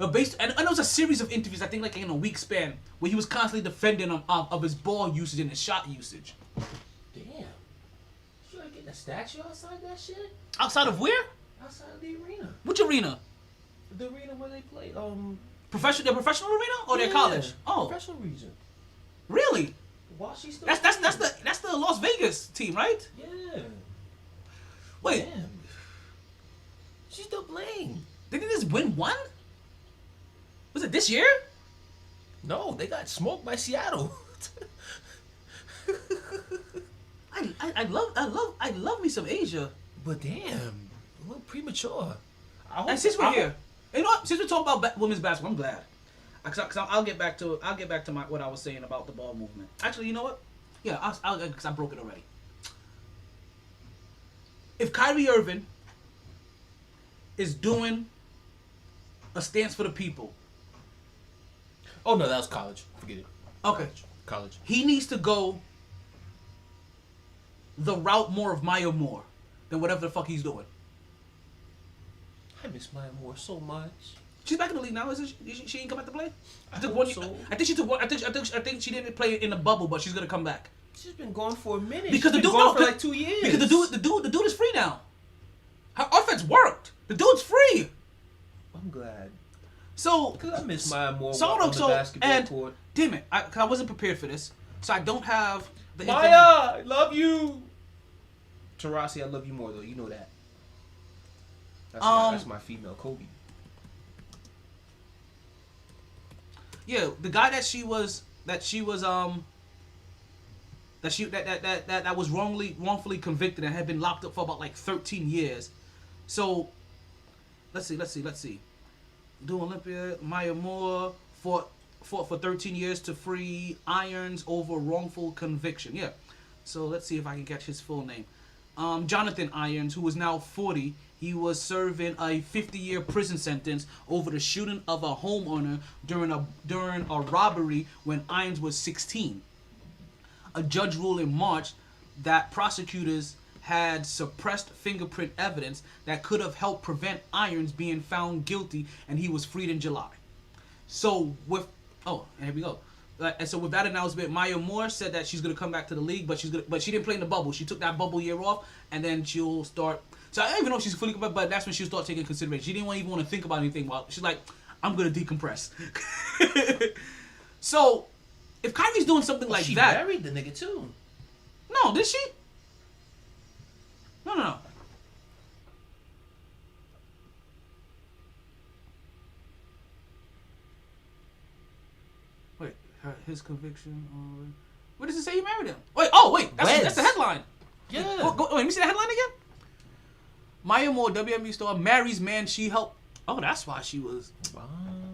But and there was a series of interviews, I think like in a week span, where he was constantly defending him of his ball usage and his shot usage. Damn. Should I get a statue outside that shit? Outside of where? Outside of the arena. Which arena? The arena where they play. The professional arena or their college? Oh, professional region. Really? While she's still That's the Las Vegas team, right? Yeah. Wait. Damn. She's still playing. Didn't they just win one? Was it this year? No, they got smoked by Seattle. I love me some Asia. But damn, a little premature. And since we're here, you know what? Since we're talking about women's basketball, I'm glad. Cause I'll get back to what I was saying about the ball movement. Actually, you know what? Yeah, because I broke it already. If Kyrie Irving is doing a stance for the people. Oh no, that was college. Forget it. Okay. College. He needs to go the route more of Maya Moore than whatever the fuck he's doing. I miss Maya Moore so much. She's back in the league now, isn't she? She ain't come back to play. I think she took one. I think she didn't play in the bubble, but she's gonna come back. She's been gone for a minute. Because she's the been dude gone for like 2 years. Because the dude is free now. Her offense worked. The dude's free. I'm glad. So because I miss Maya Moore on the basketball court. Damn it, I wasn't prepared for this, so I don't have the Maya, I love you. Tarasi, I love you more though. You know that. That's my female Kobe. Yeah, the guy that was wrongfully convicted and had been locked up for about like 13 years. So let's see. Do Olympia, Maya Moore fought for 13 years to free Irons over wrongful conviction. Yeah. So let's see if I can catch his full name. Jonathan Irons, who is now 40, he was serving a 50-year prison sentence over the shooting of a homeowner during a robbery when Irons was 16. A judge ruled in March that prosecutors had suppressed fingerprint evidence that could have helped prevent Irons being found guilty, and he was freed in July. So here we go. And so with that announcement, Maya Moore said that she's gonna come back to the league, but she didn't play in the bubble. She took that bubble year off, and then she'll start. So I don't even know if she's fully coming back, but that's when she'll start taking consideration. She didn't even want to think about anything. While she's like, I'm gonna decompress. So if Kyrie's doing something like she that, married the nigga too. No, did she? No. Wait, his conviction. Where does it say he married him? Wait, that's the headline. Yeah. Wait, let me see the headline again. Maya Moore, WNBA star, marries man she helped. Oh, that's why she was.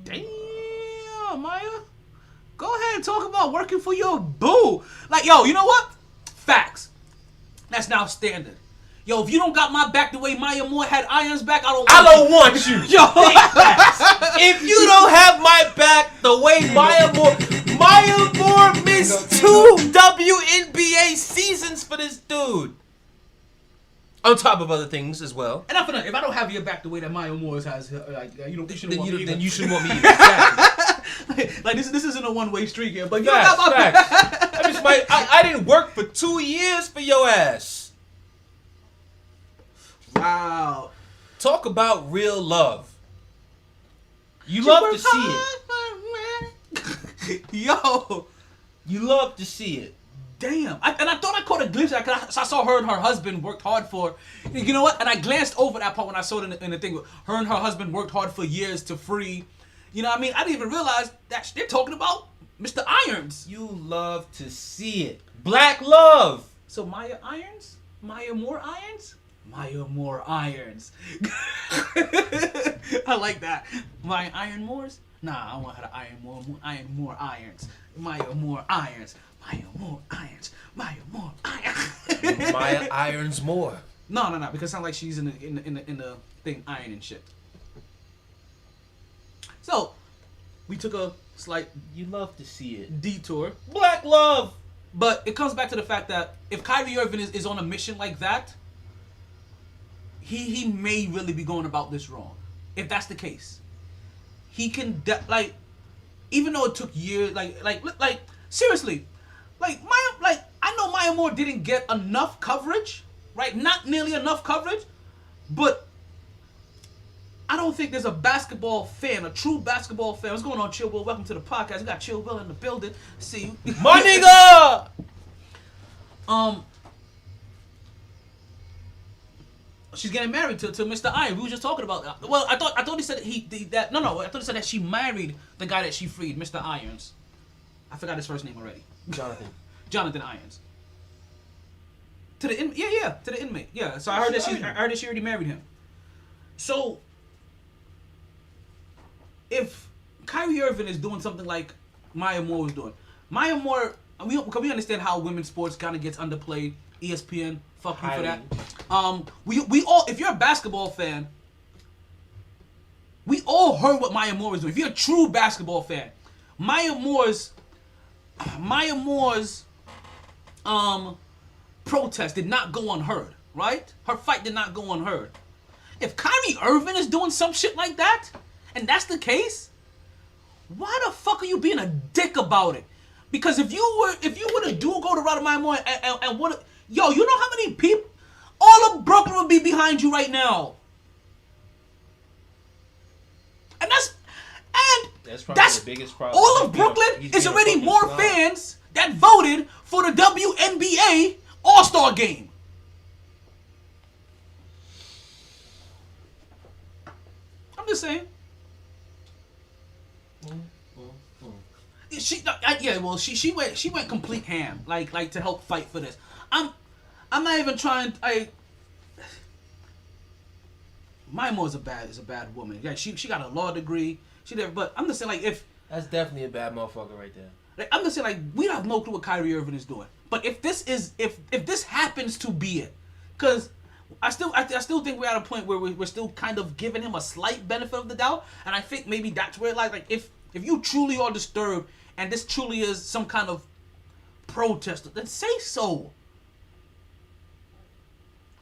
Damn, Maya. Go ahead and talk about working for your boo. Like, yo, you know what? Facts. That's now standard. Yo, if you don't got my back the way Maya Moore had Irons back, I don't want you. Yo, if you don't have my back the way Maya Moore missed 2 WNBA seasons for this dude. On top of other things as well. And if I don't have your back the way that Maya Moore has, you shouldn't want me either. Then you shouldn't want me either. Exactly. Like this isn't a one-way street here, but facts. I didn't work for 2 years for your ass. Wow. Talk about real love. You love to see it. Yo. You love to see it. Damn. I thought I caught a glimpse of that because I saw her and her husband worked hard for. You know what? And I glanced over that part when I saw it in the thing. Her and her husband worked hard for years to free. You know what I mean? I didn't even realize that they're talking about Mr. Irons. You love to see it. Black love. So Maya Irons? Maya Moore Irons? Maya Moore Irons. I like that. Maya Iron Moores? Nah, I want her to Iron Moore Irons. Maya Moore Irons. Maya Moore Irons. Maya Moore Irons. Maya Irons more. No, because it sounds like she's in the thing ironing shit. So, we took a slight you love to see it detour. Black love. But it comes back to the fact that if Kyrie Irving is on a mission like that, he may really be going about this wrong. If that's the case. he can even though it took years, seriously, I know Maya Moore didn't get enough coverage, right? Not nearly enough coverage, but I don't think there's a basketball fan, a true basketball fan. What's going on, Chill Will? Welcome to the podcast. We got Chill Will in the building. See you. My nigga! She's getting married to Mr. Iron. We were just talking about that. Well, I thought he said I thought he said that she married the guy that she freed, Mr. Irons. I forgot his first name already. Jonathan Irons. To the inmate. Yeah. So I heard that she already married him. So if Kyrie Irving is doing something like Maya Moore was doing, Maya Moore, we understand how women's sports kind of gets underplayed. ESPN, fuck you for that. We all, if you're a basketball fan, we all heard what Maya Moore was doing. If you're a true basketball fan, Maya Moore's protest did not go unheard, right? Her fight did not go unheard. If Kyrie Irving is doing some shit like that, and that's the case, why the fuck are you being a dick about it? Because if you were to go to route of Maya Moore and want to, yo, you know how many people, all of Brooklyn would be behind you right now. And that's probably the biggest problem. All of Brooklyn is already more fans that voted for the WNBA All-Star Game. I'm just saying. She went complete ham, like to help fight for this. I'm not even trying. Maya Moore is a bad woman. Yeah, she got a law degree. But I'm just saying, like, if that's definitely a bad motherfucker right there. Like, I'm just saying, like, we have no clue what Kyrie Irving is doing. But if this happens to be it, because I still think we're at a point where we're still kind of giving him a slight benefit of the doubt, and I think maybe that's where like if you truly are disturbed and this truly is some kind of protest, then say so.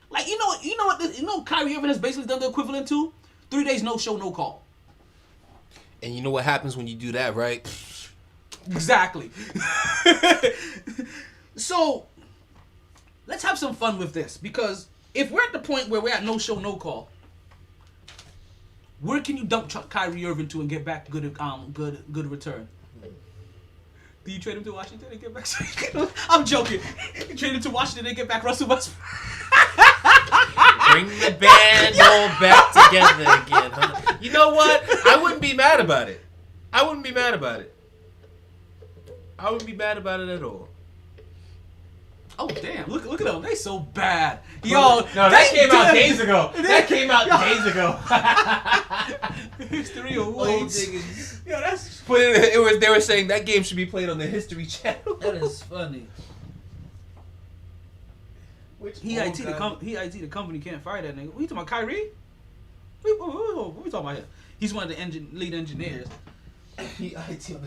Like, you know what Kyrie Irving has basically done the equivalent to 3 days no show, no call. And you know what happens when you do that, right? Exactly. So let's have some fun with this, because if we're at the point where we're at no show, no call, where can you dump Kyrie Irving to and get back good return? Do you trade him to Washington and get back? I'm joking. You trade him to Washington and get back Russell Westbrook. Bring the band all back together again. Huh? You know what? I wouldn't be mad about it. I wouldn't be mad about it at all. Oh damn! Look at them. They so bad. Yo, no, that came out days ago. That came out days ago. History awards. Yo, that's. But they were saying that game should be played on the History Channel. That is funny. EIT the company can't fire that nigga. What you talking about, Kyrie? What we talking about here? He's one of the lead engineers. EIT.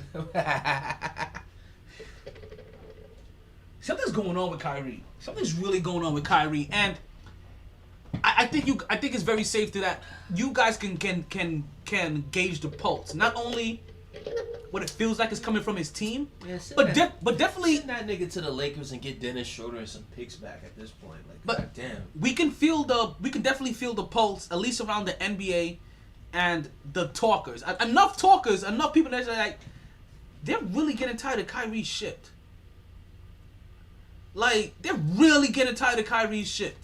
Something's going on with Kyrie. Something's really going on with Kyrie, and I think it's very safe to that you guys can gauge the pulse. Not only what it feels like is coming from his team, but definitely send that nigga to the Lakers and get Dennis Schroeder and some picks back at this point. Like, but damn, we can definitely feel the pulse, at least around the NBA and the talkers. Enough people that are like, they're really getting tired of Kyrie's shit. Like, they're really getting tired of Kyrie's shit.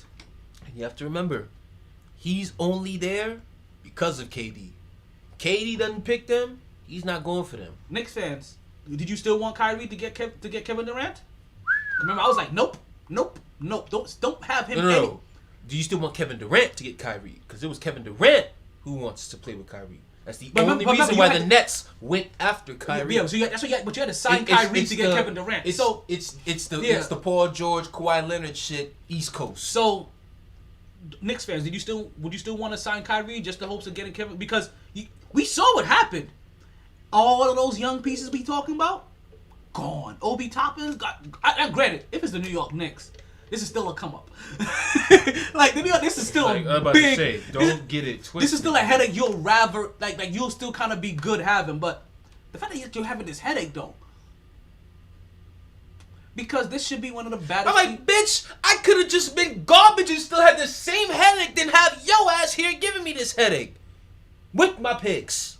You have to remember, he's only there because of KD. KD doesn't pick them, he's not going for them. Knicks fans, did you still want Kyrie to get Kevin Durant? Remember, I was like, nope. Don't have him. No. Do you still want Kevin Durant to get Kyrie? Because it was Kevin Durant who wants to play with Kyrie. That's the only reason why the Nets went after Kyrie. Yeah, so that's what you had. But you had to sign Kyrie to get Kevin Durant. It's the Paul George, Kawhi Leonard shit, East Coast. So, Knicks fans, would you still want to sign Kyrie just in hopes of getting Kevin? Because we saw what happened. All of those young pieces we talking about, gone. Obi Toppin got. Granted, if it's the New York Knicks, this is still a come up. Like, this is still I'm a about big. to say, don't get it twisted. This is still a headache you'll rather like you'll still kind of be good having, but the fact that you're having this headache though, because this should be one of the baddest. I'm like, bitch, I could have just been garbage and still had the same headache than have yo ass here giving me this headache with my picks.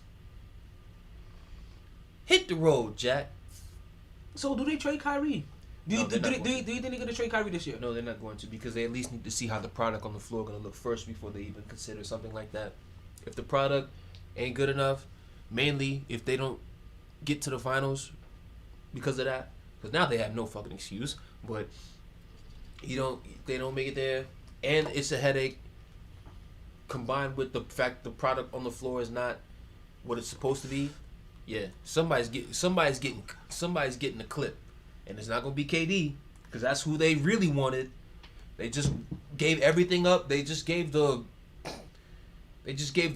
Hit the road, Jack. So do they trade Kyrie? Do you they're not think they're gonna trade Kyrie this year? No, they're not going to, because they at least need to see how the product on the floor going to look first before they even consider something like that. If the product ain't good enough, mainly if they don't get to the finals because of that, because now they have no fucking excuse, but they don't make it there, and it's a headache combined with the fact the product on the floor is not what it's supposed to be. Yeah, somebody's getting a clip. And it's not gonna be KD, because that's who they really wanted. They just gave everything up. They just gave the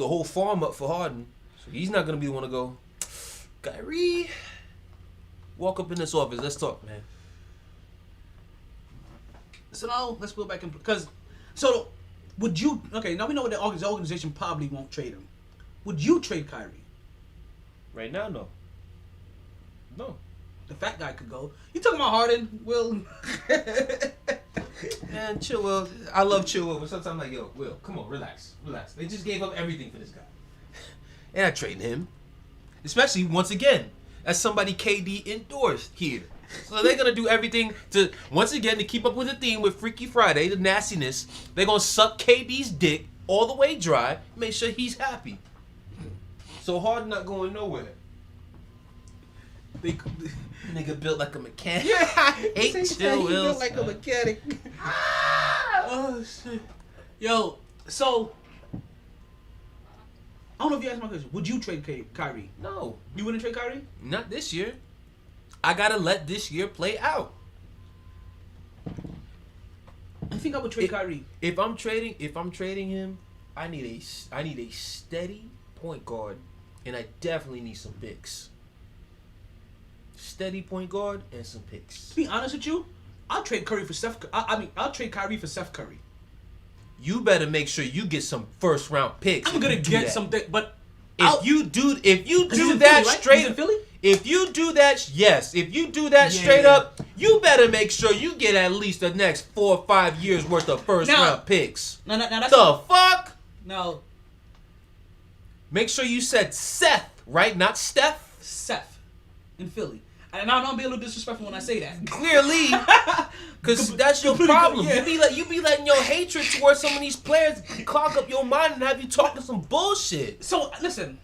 whole farm up for Harden. So he's not gonna be the one to go. Kyrie, walk up in this office. Let's talk, man. So now let's go back and would you? Okay, now we know what the organization probably won't trade him. Would you trade Kyrie? Right now, no. No. The fat guy could go. You talking about Harden? Will? Man, chill, Will. I love chill, Will, but sometimes I'm like, yo, Will, come on, relax. They just gave up everything for this guy. They're not trading him. Especially, once again, as somebody KD endorsed here. So they're going to do everything to, once again, to keep up with the theme with Freaky Friday, the nastiness. They're going to suck KD's dick all the way dry, make sure he's happy. So Harden not going nowhere. Nigga built like a mechanic. Yeah, Ain't chill, Will. built like a mechanic. Oh shit. Yo, so I don't know if you asked my question. Would you trade Kyrie? No, You wouldn't trade Kyrie? not this year. I gotta let this year play out. I think I would trade Kyrie. If I'm trading him, I need a steady point guard, and I definitely need some picks. Steady point guard and some picks. To be honest with you, I'll trade Curry for Steph. I'll trade Kyrie for Steph Curry. You better make sure you get some first round picks. I'm gonna get something, but if you do that Philly, right? straight, He's in Philly? if you do that, yes. If you do that straight up, you better make sure you get at least the next 4 or 5 years worth of first round picks. No, that's The fuck? No, Make sure you said Seth, right? Not Steph. Seth in Philly. And I'm be a little disrespectful when I say that. Clearly, because that's your problem. Yeah. You be letting your hatred towards some of these players clog up your mind and have you talking some bullshit. So listen,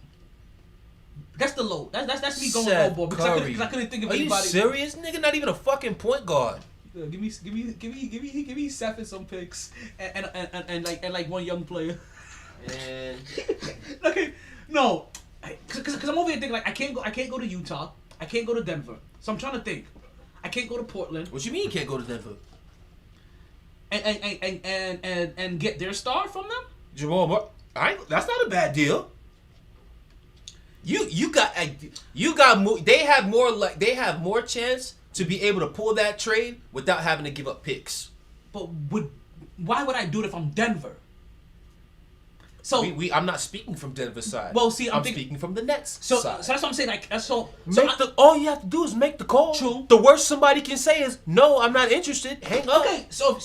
that's the low. That's me going Seth overboard because I couldn't think of Are anybody. you serious, nigga? Not even a fucking point guard. Give me Seth and some picks and like one young player. And Okay, no, because I'm over here thinking like I can't go to Utah. I can't go to Denver. So I'm trying to think. I can't go to Portland what you mean you can't go to Denver? and get their star from them. Jamal, that's not a bad deal. You got more. They have more chance to be able to pull that trade without having to give up picks. But why would I do it if I'm Denver? So I'm not speaking from Denver's side. Well, see, I'm speaking from the Nets so side. that's what I'm saying. Like All you have to do is make the call. True. The worst somebody can say is no. I'm not interested. Hang up. Okay, so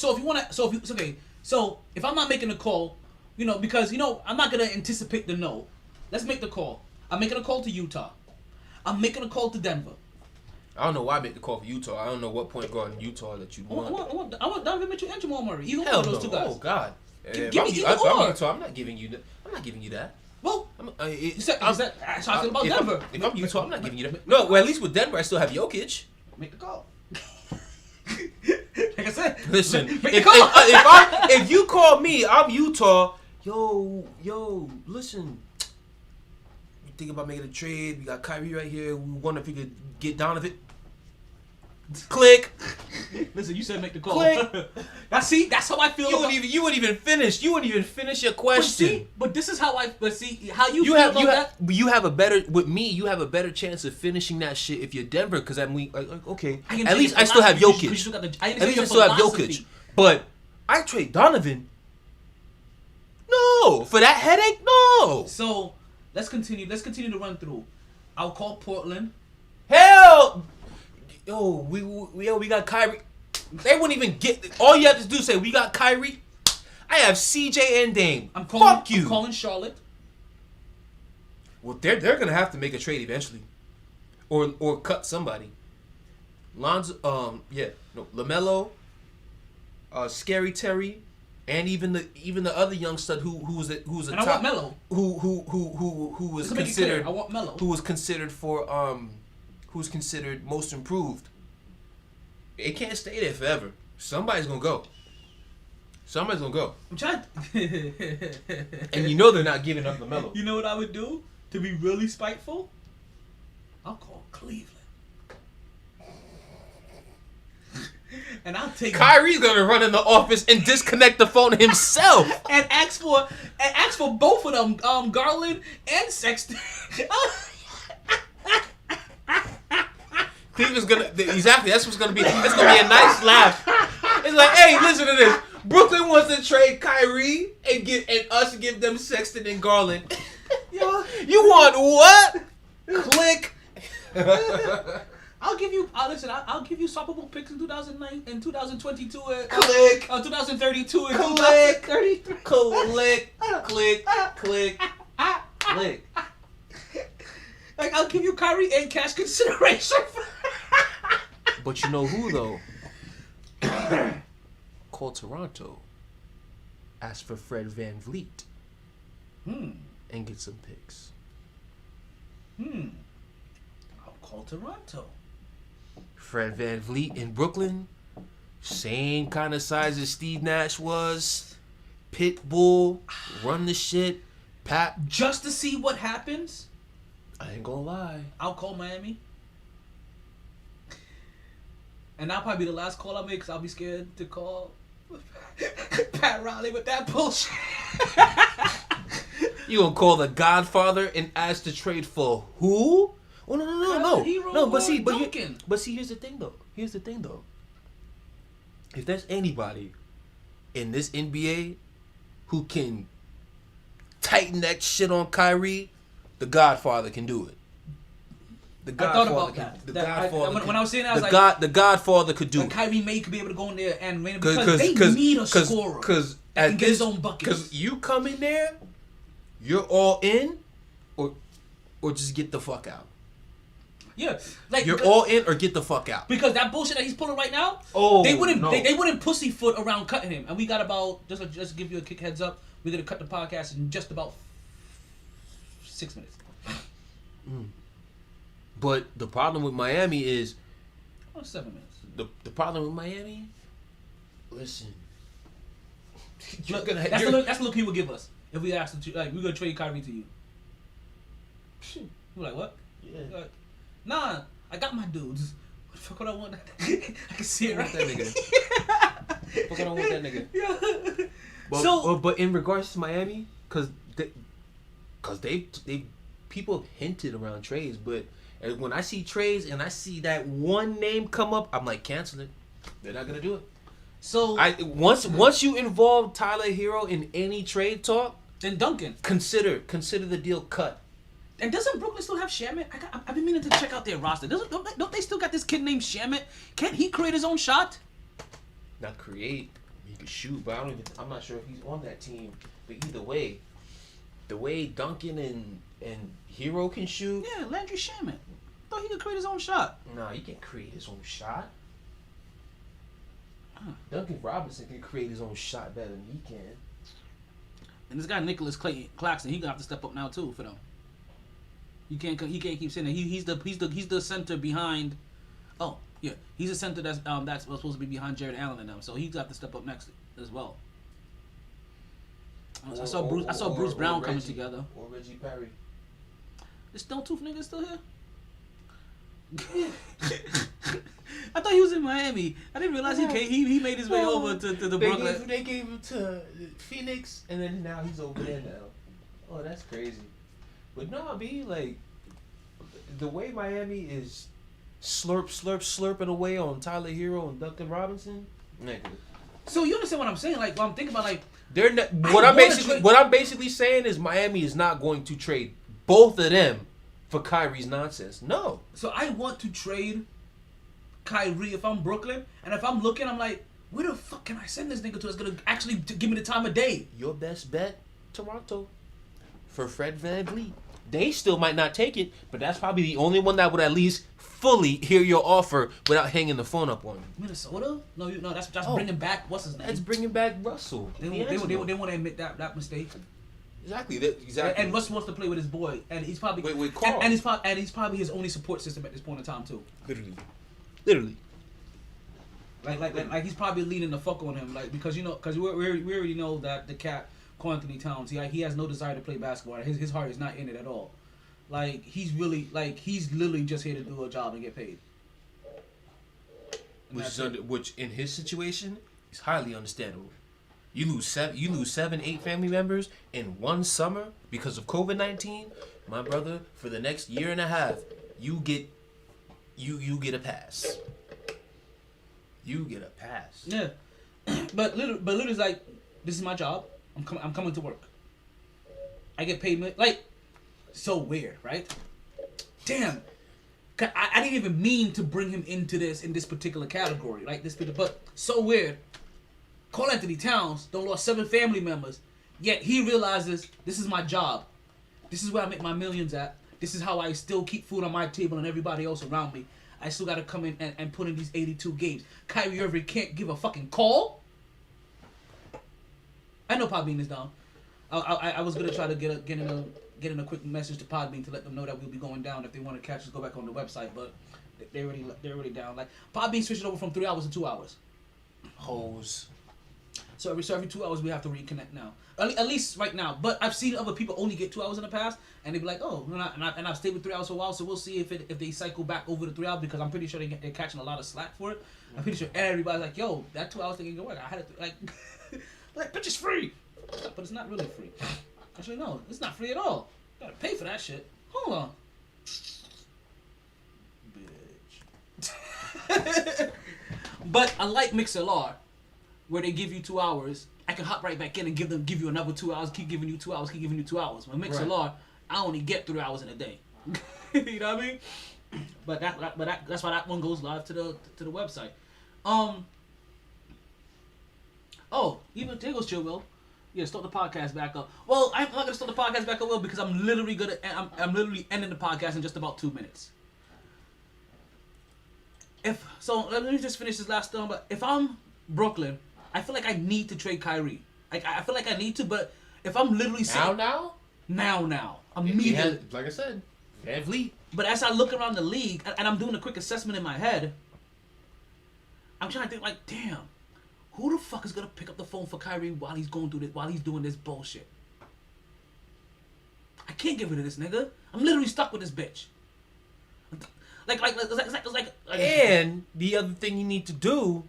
if I'm not making a call, because I'm not gonna anticipate the no. Let's make the call. I'm making a call to Utah. I'm making a call to Denver. I don't know why I make the call for Utah. I don't know what point guard in Utah that you want. I want Donovan Mitchell and Jamal Murray. Either one Hell of those no. two guys. Oh God. Give If me I'm either or. Utah, I'm not giving you that. Well, that's how I feel about if Denver. If I'm Utah, I'm not giving you that. No, well, at least with Denver, I still have Jokic. Make the call. Like I said, Listen, make the call. if you call me, I'm Utah. Yo, listen. You think about making a trade? We got Kyrie right here. We wonder if we could get Donovan. Click. Listen, you said make the call. Click. That's how I feel. You wouldn't even finish your question. But this is how how you feel have about that. you have a better with me. You have a better chance of finishing that shit if you're Denver, because okay. At least I still have Jokic. At least I still have Jokic. But I trade Donovan. No, for that headache, no. So let's continue. Let's continue to run through. I'll call Portland. Hell, yo, we got Kyrie. They wouldn't even get. All you have to do is say we got Kyrie. I have CJ and Dame. Fuck you. I'm calling Charlotte. Well, they're gonna have to make a trade eventually, or cut somebody. LaMelo, Scary Terry, and even the other young stud who was a and top, I want Melo. who was Let's make it considered. clear, I want Melo. Who was considered who's considered most improved. It can't stay there forever. Somebody's gonna go. I'm trying. And you know they're not giving up LaMelo. You know what I would do to be really spiteful? I'll call Cleveland. And I'll take Kyrie's gonna run in the office and disconnect the phone himself and ask for both of them, Garland and Sexton. Cleveland's gonna exactly. That's what's gonna be. It's gonna be a nice laugh. It's like, hey, listen to this. Brooklyn wants to trade Kyrie and give them Sexton and Garland. Yo, You want what? Click. I'll give you. Listen, I'll give you Super Bowl picks in 2009 and 2022. Click. 2032 and Click. 2033. Click. Like, I'll give you Kyrie and cash consideration. But you know who though? Call Toronto. Ask for Fred VanVleet. And get some picks. I'll call Toronto. Fred VanVleet in Brooklyn. Same kind of size as Steve Nash was. Pitbull. Run the shit. Pat. Just to see what happens, I ain't gonna lie. I'll call Miami. And that'll probably be the last call I make because I'll be scared to call Pat Riley with that bullshit. You gonna call the Godfather and ask to trade for who? Oh no. But see, here's the thing though. If there's anybody in this NBA who can tighten that shit on Kyrie, the Godfather can do it. The Godfather when I was saying that, I was like, the Godfather could do it. Kyrie May could be able to go in there and win it because they need a scorer that can get his own buckets. Because you come in there, you're all in, or just get the fuck out. Yeah, like you're all in or get the fuck out. Because that bullshit that he's pulling right now, they wouldn't pussyfoot around cutting him. And we got about just to give you a kick heads up, we're gonna cut the podcast in just about 6 minutes. But the problem with Miami is 7 minutes. The problem with Miami. Listen, that's the look he would give us if we asked him to, like, we're gonna trade Kyrie to you. We're like, what? Yeah. Like, nah, I got my dudes. What the fuck would I want? I can see it right. That nigga. Fuck, I don't want that nigga. Yeah. But in regards to Miami, cause they people have hinted around trades, but when I see trades and I see that one name come up, I'm like, cancel it. They're not gonna do it. So once you involve Tyler Hero in any trade talk, then Duncan, consider the deal cut. And doesn't Brooklyn still have Shamet? I've been meaning to check out their roster. Don't they still got this kid named Shamet? Can't he create his own shot? Not create. He can shoot, but I'm not sure if he's on that team. But either way, the way Duncan and Hero can shoot. Yeah, Landry Shamet. Thought he could create his own shot. Nah, he can't create his own shot. Duncan Robinson can create his own shot better than he can. And this guy Nicholas Claxton, he gonna have to step up now too for them. He can't keep saying that he's the center behind. Oh yeah, he's a center that's supposed to be behind Jared Allen and them. So he's got to step up next as well. I saw Bruce Brown coming together. Or Reggie Perry. Is Stone Tooth nigga still here? I thought he was in Miami. I didn't realize he made his way over to the Brooklyn. They gave him to Phoenix, and then now he's over there now. Oh, that's crazy. But no, like the way Miami is slurping away on Tyler Hero and Duncan Robinson, nigga. So you understand what I'm saying? Like, I'm thinking about like. They're not, what I'm basically saying is Miami is not going to trade both of them for Kyrie's nonsense. No. So I want to trade Kyrie if I'm Brooklyn, and if I'm looking, I'm like, where the fuck can I send this nigga to? That's gonna actually give me the time of day. Your best bet, Toronto, for Fred VanVleet. They still might not take it, but that's probably the only one that would at least fully hear your offer without hanging the phone up on you. Minnesota? No, that's bringing back what's his name? That's bringing back Russell. They want to admit that mistake. Exactly. Exactly. And Russ wants to play with his boy, and he's probably with Carl. and he's probably his only support system at this point in time too. Literally. Like he's probably leaning the fuck on him, like because we already know that the cat Karl Anthony Towns, he has no desire to play basketball. His heart is not in it at all. Like he's literally just here to do a job and get paid. Which in his situation is highly understandable. You lose 7-8 family members in one summer because of COVID-19, my brother. For the next year and a half, you get a pass. You get a pass. Yeah, but literally, it's like, this is my job. I'm coming to work. I get paid. Like, so weird, right? Damn. I didn't even mean to bring him into in this particular category, like this, but so weird. Karl Anthony Towns don't lost 7 family members, yet he realizes this is my job. This is where I make my millions at. This is how I still keep food on my table and everybody else around me. I still got to come in and put in these 82 games. Kyrie Irving can't give a fucking call. I know Podbean is down. I was gonna try to get in a quick message to Podbean to let them know that we'll be going down. If they want to catch us, go back on the website. But they're already down. Like Podbean switched it over from 3 hours to 2 hours. Hoes. So every 2 hours we have to reconnect now. At least right now. But I've seen other people only get 2 hours in the past, and they be like, oh, and I've stayed with 3 hours for a while. So we'll see if they cycle back over to 3 hours, because I'm pretty sure they're catching a lot of slack for it. I'm pretty sure everybody's like, yo, that 2 hours thing ain't gonna work. I had it like, like, bitch, it's free, but it's not really free. Actually, no, it's not free at all. You gotta pay for that shit. Hold on, bitch. But unlike MixLR, where they give you 2 hours, I can hop right back in and give you another 2 hours, keep giving you 2 hours, keep giving you 2 hours. When MixLR, right, I only get 3 hours in a day. You know what I mean? But that's why that one goes live to the website. Oh, even there goes Chill Will. Yeah, start the podcast back up. Well, I'm not gonna start the podcast back up, Will, because I'm literally I'm literally ending the podcast in just about 2 minutes. Let me just finish this last thing. But if I'm Brooklyn, I feel like I need to trade Kyrie. I feel like I need to, but if I'm literally saying now, immediately, like I said, VanVleet. But as I look around the league and I'm doing a quick assessment in my head, I'm trying to think like, damn, who the fuck is gonna pick up the phone for Kyrie while he's going through this, while he's doing this bullshit? I can't get rid of this nigga. I'm literally stuck with this bitch. Like. And the other thing you need to do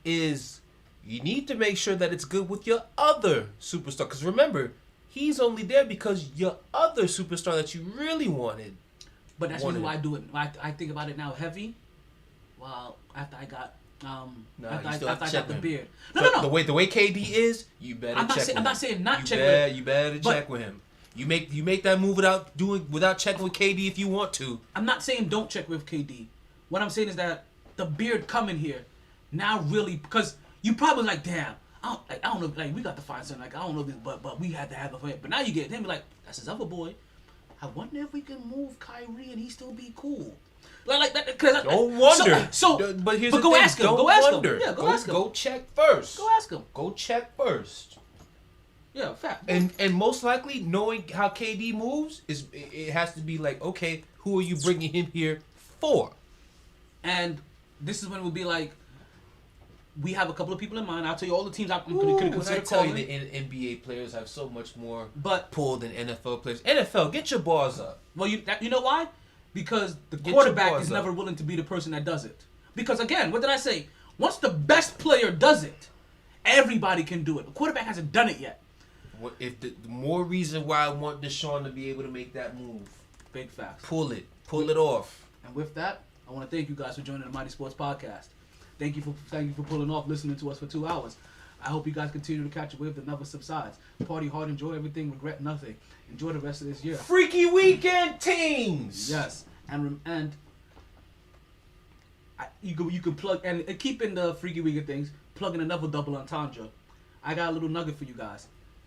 is you need to make sure that it's good with your other superstar. Because remember, he's only there because your other superstar that you really wanted. But that's really why I do it. I think about it now heavy. Well, after I got after I got the beard. No. The way KD is, you better check with him. I'm not saying not check with him. You better check with him. You make that move without checking with KD if you want to. I'm not saying don't check with KD. What I'm saying is that the beard coming here now really, because you probably like, damn, I don't know, like we got to find something, like I don't know this, but we had to have a fight. But now you get him like, that's his other boy. I wonder if we can move Kyrie and he still be cool. Like that, cause don't wonder. But here's the thing. Ask him. Go ask him. Yeah, go ask him. Go check first. Go ask him. Go check first. Yeah, fact. And most likely, knowing how KD moves, it has to be like, okay, who are you bringing him here for? And this is when it would be like, we have a couple of people in mind. I'll tell you all the teams I'm going to consider calling. I tell you, the NBA players have so much more pull than NFL players. NFL, get your bars up. Well, you know why? Because the quarterback is never willing to be the person that does it. Because again, what did I say? Once the best player does it, everybody can do it. The quarterback hasn't done it yet. If the more reason why I want Deshaun to be able to make that move. Big facts. Pull it off. And with that, I want to thank you guys for joining the MyT Sports Podcast. Thank you for pulling off, listening to us for 2 hours. I hope you guys continue to catch a wave that never subsides. Party hard, enjoy everything, regret nothing. Enjoy the rest of this year. Freaky weekend teams. Yes, you can plug and keep in the freaky weekend things. Plug in another double entendre. I got a little nugget for you guys.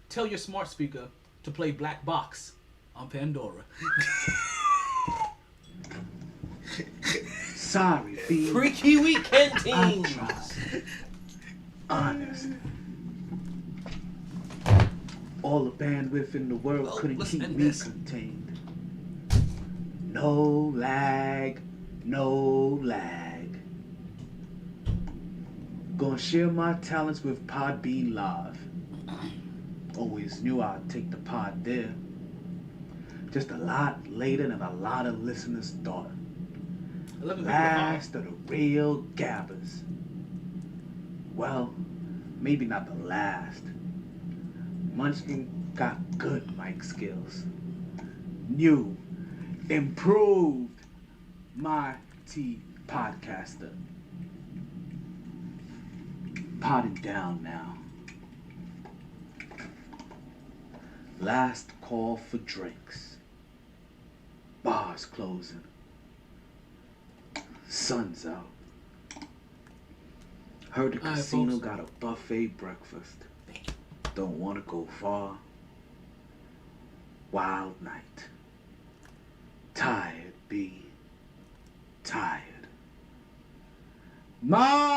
Tell your smart speaker to play Black Box on Pandora. Sorry, B. Freaky weekend teams. Honest. All the bandwidth in the world couldn't let's keep end me this. contained. No lag, no lag. Gonna share my talents with Podbean Live. Always knew I'd take the pod there. Just a lot later than a lot of listeners thought. Last of the real gabbers. Well, maybe not the last. Munchkin got good mic skills. New, improved MyT Podcaster. Potting down now. Last call for drinks. Bars closing. Sun's out. Heard the Alright, casino folks. got a buffet breakfast. Don't want to go far. Wild night. Tired, B. Tired. My